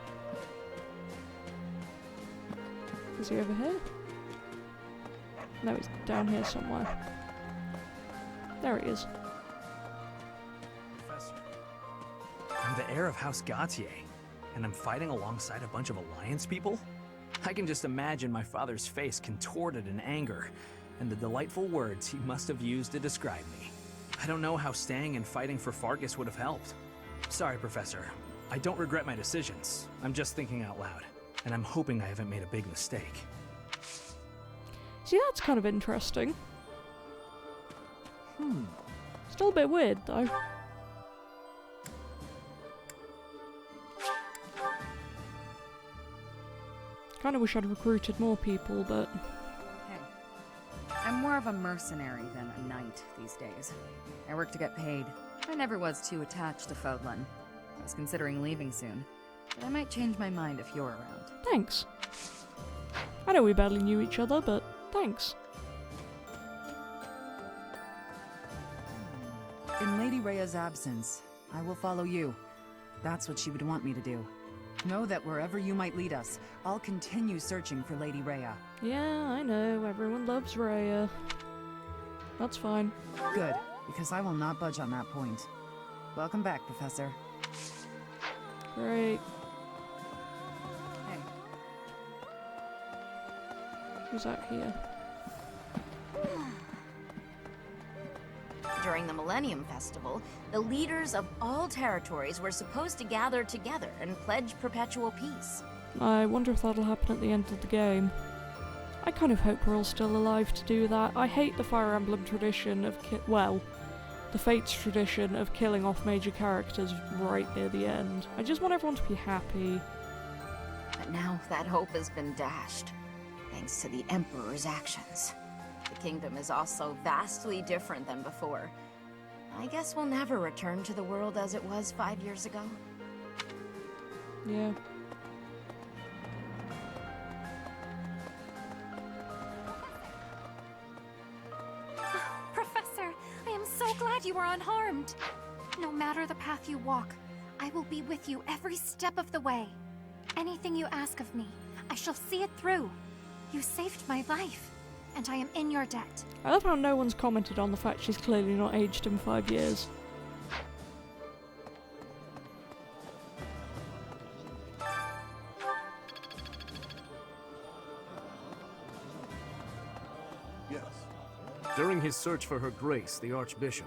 Is he over here? No, he's down here somewhere. There he is. Professor, I'm the heir of House Gautier, and I'm fighting alongside a bunch of Alliance people? I can just imagine my father's face contorted in anger, and the delightful words he must have used to describe me. I don't know how staying and fighting for Fargus would have helped. Sorry, Professor. I don't regret my decisions. I'm just thinking out loud, and I'm hoping I haven't made a big mistake. See, that's kind of interesting. Still a bit weird, though. Kinda wish I'd recruited more people, but... Hey, I'm more of a mercenary than a knight these days. I work to get paid. I never was too attached to Fodlan. I was considering leaving soon, but I might change my mind if you're around. Thanks. I know we barely knew each other, but thanks. In Lady Rhea's absence, I will follow you. That's what she would want me to do. Know that wherever you might lead us, I'll continue searching for Lady Rhea. Yeah, I know. Everyone loves Rhea. That's fine. Good, because I will not budge on that point. Welcome back, Professor. Great. Hey. Who's out here? During the Millennium Festival, the leaders of all territories were supposed to gather together and pledge perpetual peace. I wonder if that'll happen at the end of the game. I kind of hope we're all still alive to do that. I hate the Fire Emblem tradition of the Fates tradition of killing off major characters right near the end. I just want everyone to be happy. But now that hope has been dashed, thanks to the Emperor's actions. The kingdom is also vastly different than before. I guess we'll never return to the world as it was 5 years ago. Yeah. Professor, I am so glad you are unharmed. No matter the path you walk, I will be with you every step of the way. Anything you ask of me, I shall see it through. You saved my life, and I am in your debt. I love how no one's commented on the fact she's clearly not aged in 5 years. Yes. During his search for her grace, the Archbishop,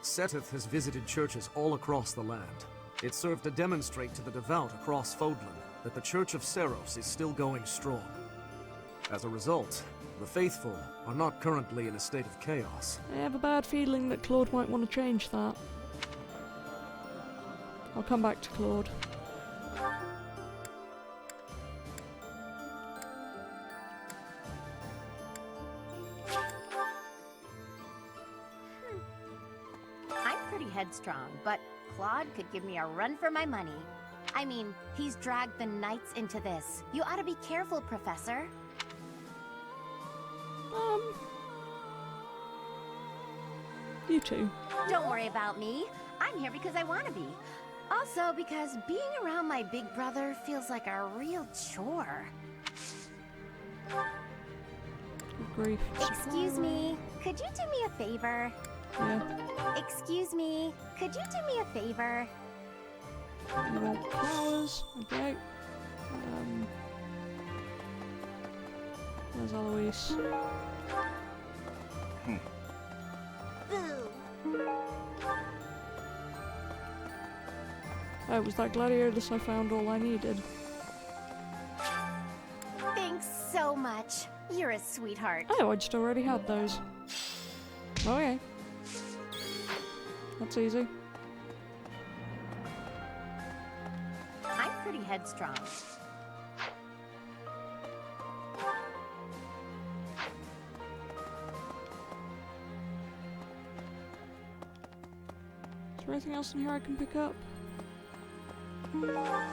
Seteth has visited churches all across the land. It served to demonstrate to the devout across Fodlan that the Church of Seros is still going strong. As a result, the faithful are not currently in a state of chaos. I have a bad feeling that Claude might want to change that. I'll come back to Claude. I'm pretty headstrong, but Claude could give me a run for my money. I mean, he's dragged the Knights into this. You ought to be careful, Professor. You too. Don't worry about me. I'm here because I want to be. Also, because being around my big brother feels like a real chore. Good grief. Excuse me, could you do me a favor? Yeah. Excuse me, could you do me a favor? You want flowers? Okay. Where's Eloise? Oh, was that Gladiolus I found all I needed? Thanks so much. You're a sweetheart. Oh, I just already had those. Okay. That's easy. I'm pretty headstrong. Is there anything else in here I can pick up? No.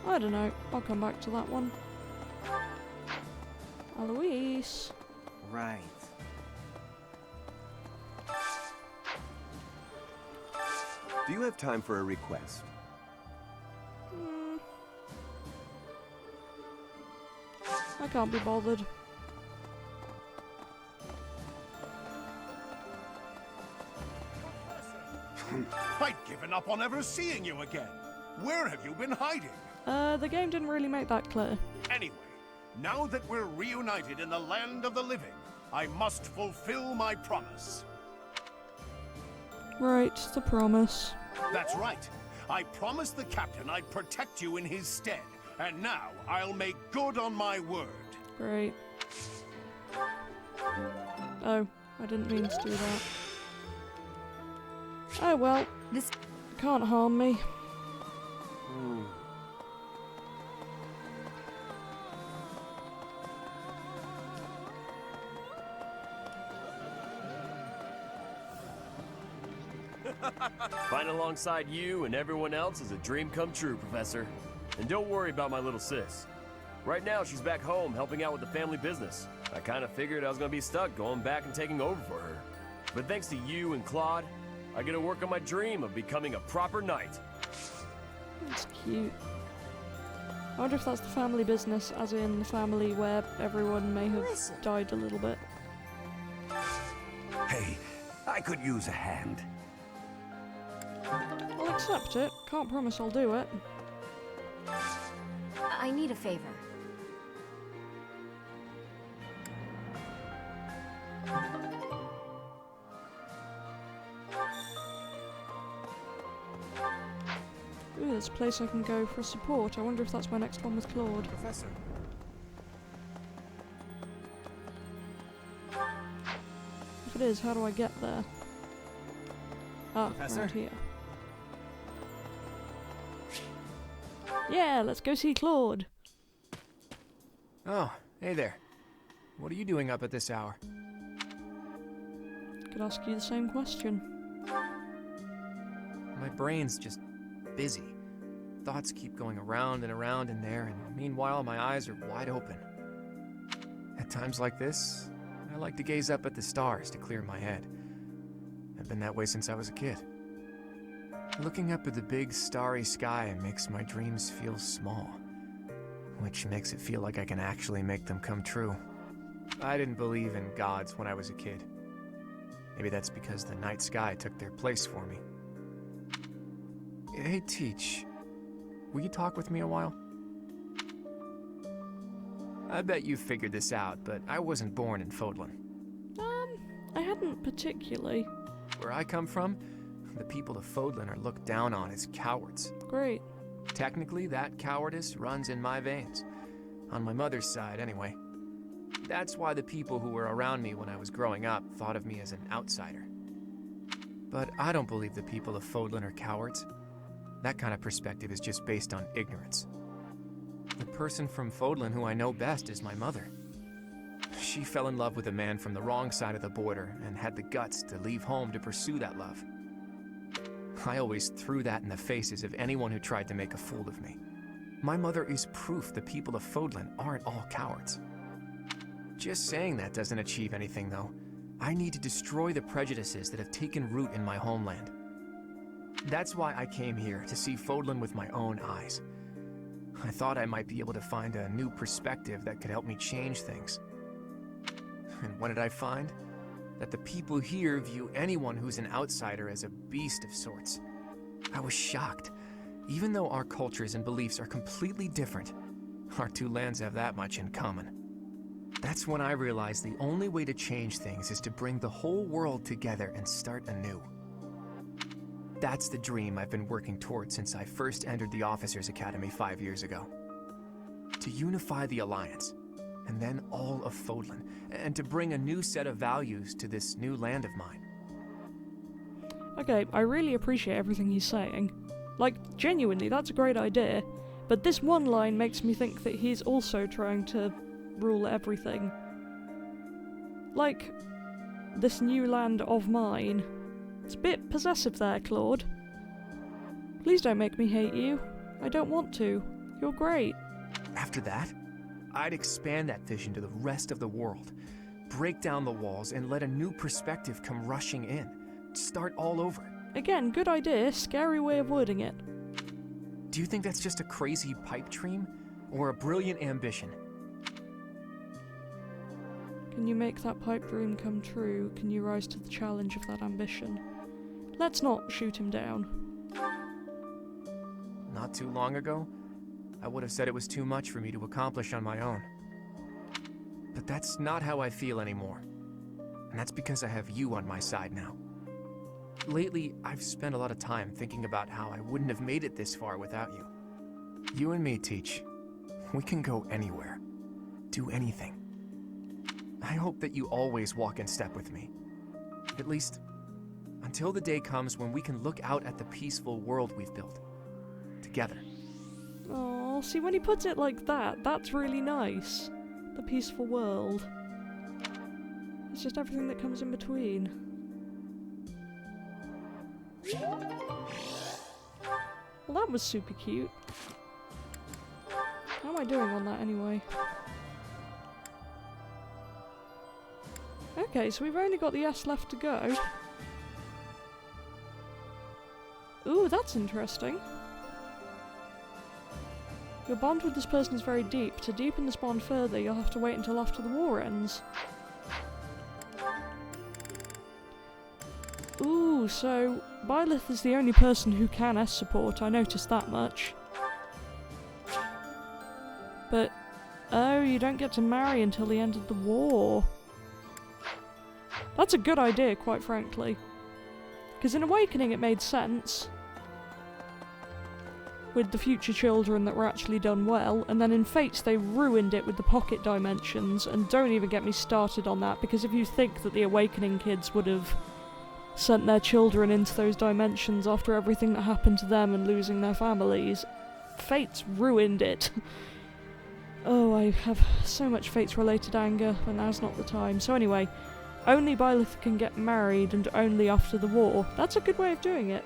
I don't know. I'll come back to that one. Eloise. Right. Do you have time for a request? I can't be bothered. I'd given up on ever seeing you again. Where have you been hiding? The game didn't really make that clear. Anyway, now that we're reunited in the land of the living, I must fulfill my promise. Right, the promise. That's right. I promised the captain I'd protect you in his stead, and now I'll make good on my word. Great. Oh, I didn't mean to do that. Oh well, this can't harm me. Fighting alongside you and everyone else is a dream come true, Professor. And don't worry about my little sis. Right now, she's back home helping out with the family business. I kind of figured I was going to be stuck going back and taking over for her. But thanks to you and Claude, I get to work on my dream of becoming a proper knight. That's cute. I wonder if that's the family business, as in the family where everyone may have died a little bit. Hey, I could use a hand. I'll accept it. Can't promise I'll do it. I need a favor. Ooh, there's a place I can go for support. I wonder if that's my next one with Claude. Professor. If it is, how do I get there? Ah, Professor? right here. Yeah, let's go see Claude. Oh, hey there. What are you doing up at this hour? Could ask you the same question. My brain's just busy. Thoughts keep going around and around in there, and meanwhile my eyes are wide open. At times like this, I like to gaze up at the stars to clear my head. I've been that way since I was a kid. Looking up at the big starry sky makes my dreams feel small, which makes it feel like I can actually make them come true. I didn't believe in gods when I was a kid. Maybe that's because the night sky took their place for me. Hey, Teach. Will you talk with me a while? I bet you figured this out, but I wasn't born in Fodlan. I hadn't particularly. Where I come from, the people of Fodlan are looked down on as cowards. Great. Technically, that cowardice runs in my veins. On my mother's side, anyway. That's why the people who were around me when I was growing up thought of me as an outsider. But I don't believe the people of Fodlan are cowards. That kind of perspective is just based on ignorance. The person from Fodlan who I know best is my mother. She fell in love with a man from the wrong side of the border and had the guts to leave home to pursue that love. I always threw that in the faces of anyone who tried to make a fool of me. My mother is proof the people of Fodlan aren't all cowards. Just saying that doesn't achieve anything, though. I need to destroy the prejudices that have taken root in my homeland. That's why I came here, to see Fodlan with my own eyes. I thought I might be able to find a new perspective that could help me change things. And what did I find? That the people here view anyone who's an outsider as a beast of sorts. I was shocked. Even though our cultures and beliefs are completely different, our two lands have that much in common. That's when I realized the only way to change things is to bring the whole world together and start anew. That's the dream I've been working towards since I first entered the Officers Academy 5 years ago. To unify the Alliance, and then all of Fodlan, and to bring a new set of values to this new land of mine. Okay, I really appreciate everything he's saying. Like, genuinely, that's a great idea, but this one line makes me think that he's also trying to rule everything. Like, this new land of mine. It's a bit possessive there, Claude. Please don't make me hate you. I don't want to. You're great. After that, I'd expand that vision to the rest of the world, break down the walls, and let a new perspective come rushing in. Start all over. Again, good idea, scary way of wording it. Do you think that's just a crazy pipe dream, or a brilliant ambition? Can you make that pipe dream come true? Can you rise to the challenge of that ambition? Let's not shoot him down. Not too long ago, I would have said it was too much for me to accomplish on my own. But that's not how I feel anymore. And that's because I have you on my side now. Lately, I've spent a lot of time thinking about how I wouldn't have made it this far without you. You and me, Teach. We can go anywhere. Do anything. I hope that you always walk in step with me. At least, until the day comes when we can look out at the peaceful world we've built. Together. Oh, see, when he puts it like that, that's really nice. The peaceful world. It's just everything that comes in between. Well, that was super cute. How am I doing on that anyway? Okay, so we've only got the S left to go. Ooh, that's interesting. Your bond with this person is very deep. To deepen this bond further, you'll have to wait until after the war ends. Ooh, so Byleth is the only person who can S support, I noticed that much. But, oh, you don't get to marry until the end of the war. That's a good idea, quite frankly. Because in Awakening it made sense. With the future children that were actually done well, and then in Fates they ruined it with the pocket dimensions, and don't even get me started on that, because if you think that the Awakening kids would have sent their children into those dimensions after everything that happened to them and losing their families, Fates ruined it. Oh, I have so much Fates-related anger, but now's not the time. So anyway, only Byleth can get married, and only after the war. That's a good way of doing it.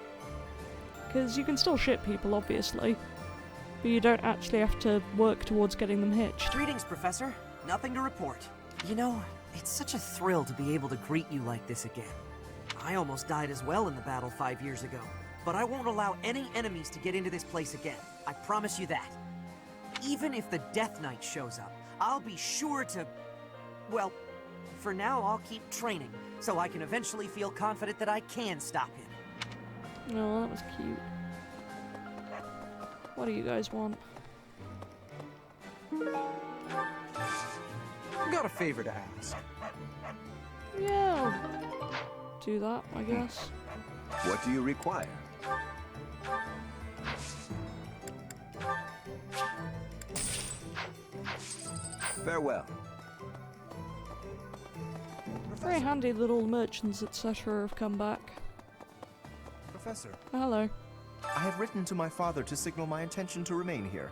Because you can still ship people, obviously, but you don't actually have to work towards getting them hitched. Greetings, Professor. Nothing to report. You know, it's such a thrill to be able to greet you like this again. I almost died as well in the battle 5 years ago, but I won't allow any enemies to get into this place again. I promise you that. Even if the Death Knight shows up, I'll be sure to... Well, for now I'll keep training, so I can eventually feel confident that I can stop him. Oh, that was cute. What do you guys want? I've got a favor to ask. Yeah, do that, I guess. What do you require? Farewell. Very handy that all the merchants, etc. have come back. Professor. Hello. I have written to my father to signal my intention to remain here.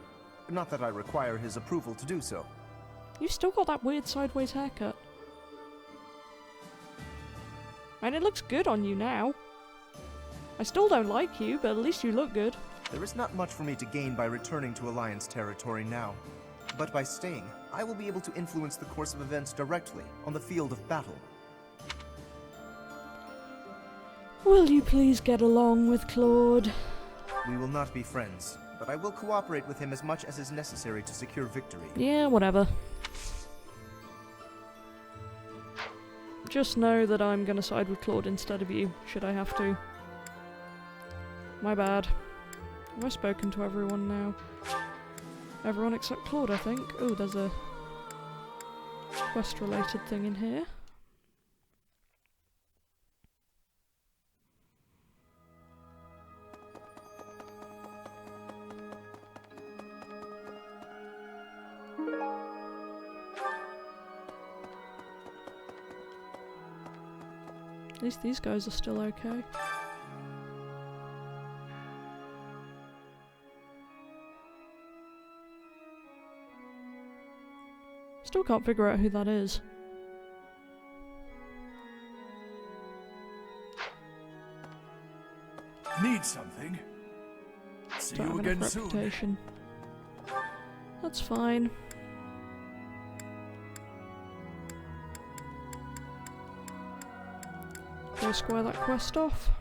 Not that I require his approval to do so. You've still got that weird sideways haircut. And it looks good on you now. I still don't like you, but at least you look good. There is not much for me to gain by returning to Alliance territory now. But by staying, I will be able to influence the course of events directly on the field of battle. Will you please get along with Claude? We will not be friends, but I will cooperate with him as much as is necessary to secure victory. Yeah, whatever. Just know that I'm gonna side with Claude instead of you, should I have to. My bad. Have I spoken to everyone now? Everyone except Claude, I think. Oh, there's a quest-related thing in here. At least these guys are still okay. Still can't figure out who that is. Need something? See you again soon. That's fine. Go square that quest off.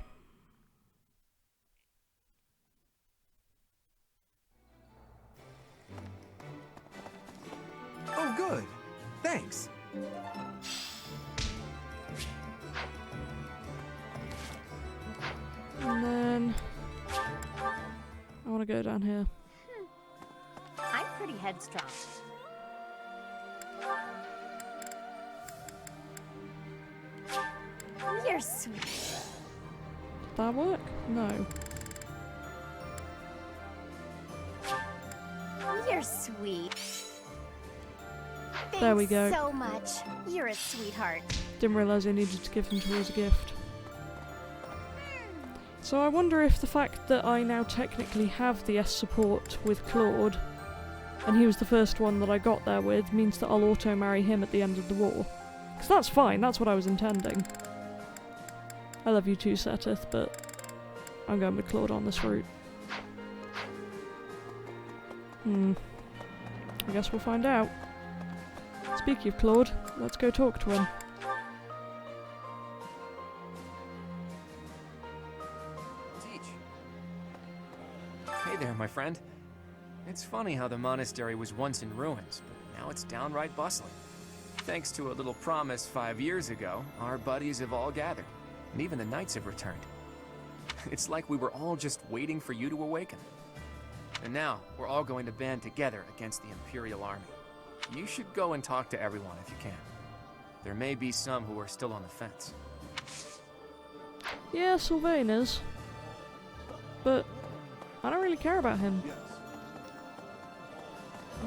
Oh, good. Thanks. And then I want to go down here. I'm pretty headstrong. You're sweet. Did that work? No. You're sweet. There we go. Thanks so much. You're a sweetheart. Didn't realise I needed to give them to her as a gift. So I wonder if the fact that I now technically have the S support with Claude, and he was the first one that I got there with, means that I'll auto-marry him at the end of the war. Because that's fine, that's what I was intending. I love you too, Seteth, but I'm going with Claude on this route. I guess we'll find out. Speaking of Claude, let's go talk to him. Hey there, my friend. It's funny how the monastery was once in ruins, but now it's downright bustling. Thanks to a little promise 5 years ago, our buddies have all gathered, and even the knights have returned. It's like we were all just waiting for you to awaken. And now, we're all going to band together against the Imperial Army. You should go and talk to everyone if you can. There may be some who are still on the fence. Yeah, Sylvain is. But I don't really care about him.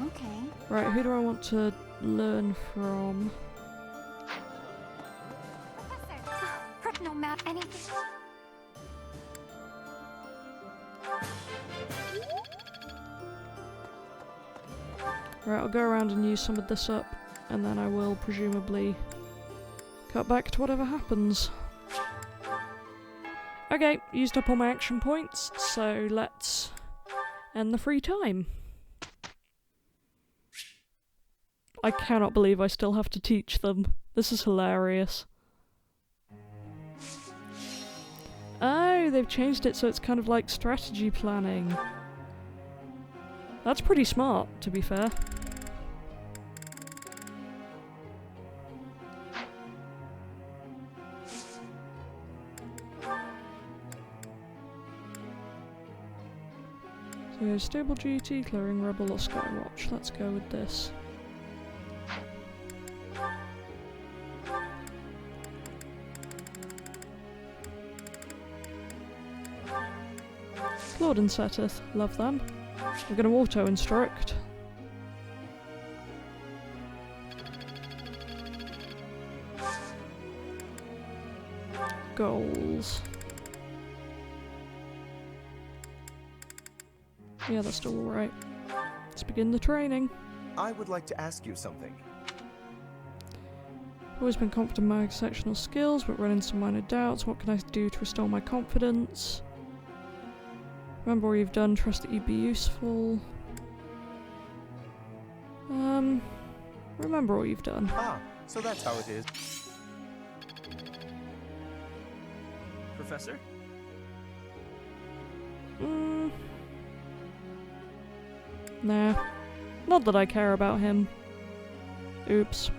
Okay. Right, who do I want to learn from? Professor, no matter anything. Right, I'll go around and use some of this up, and then I will presumably cut back to whatever happens. Okay, used up all my action points, so let's end the free time. I cannot believe I still have to teach them. This is hilarious. Oh, they've changed it so it's kind of like strategy planning. That's pretty smart, to be fair. So, stable duty, clearing rebel or skywatch. Let's go with this. Claude and Seteth, love them. We're going to auto-instruct. Goals. Yeah, that's still alright. Let's begin the training. I would like to ask you something. Always been confident in my exceptional skills, but run into some minor doubts. What can I do to restore my confidence? Remember what you've done, trust that you'd be useful. Remember what you've done. Ah, so that's how it is. Professor? Nah. Not that I care about him. Oops.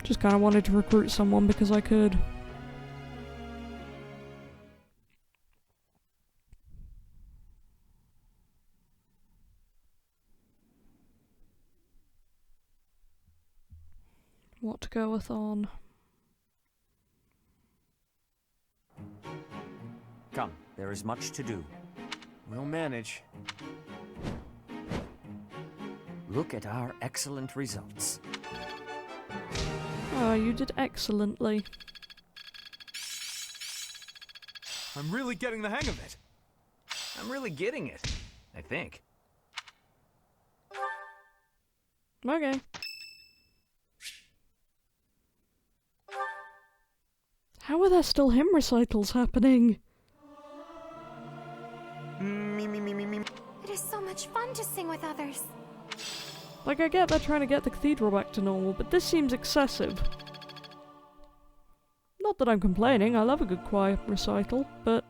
Just kind of wanted to recruit someone because I could. What goeth on? Come, there is much to do. We'll manage. Look at our excellent results. Oh, you did excellently. I'm really getting the hang of it. I'm really getting it, I think. Okay. How are there still hymn recitals happening? It is so much fun to sing with others. Like, I get they're trying to get the cathedral back to normal, but this seems excessive. Not that I'm complaining, I love a good choir recital, but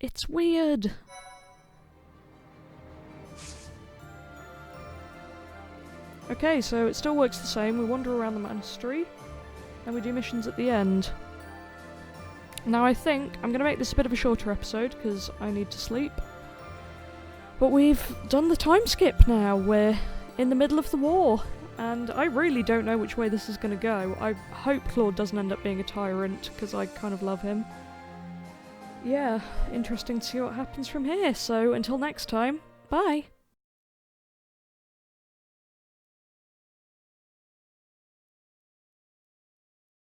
it's weird. Okay, so it still works the same. We wander around the monastery, and we do missions at the end. Now I think I'm going to make this a bit of a shorter episode, because I need to sleep. But we've done the time skip now. We're in the middle of the war, and I really don't know which way this is going to go. I hope Claude doesn't end up being a tyrant, because I kind of love him. Yeah, interesting to see what happens from here, so until next time, bye!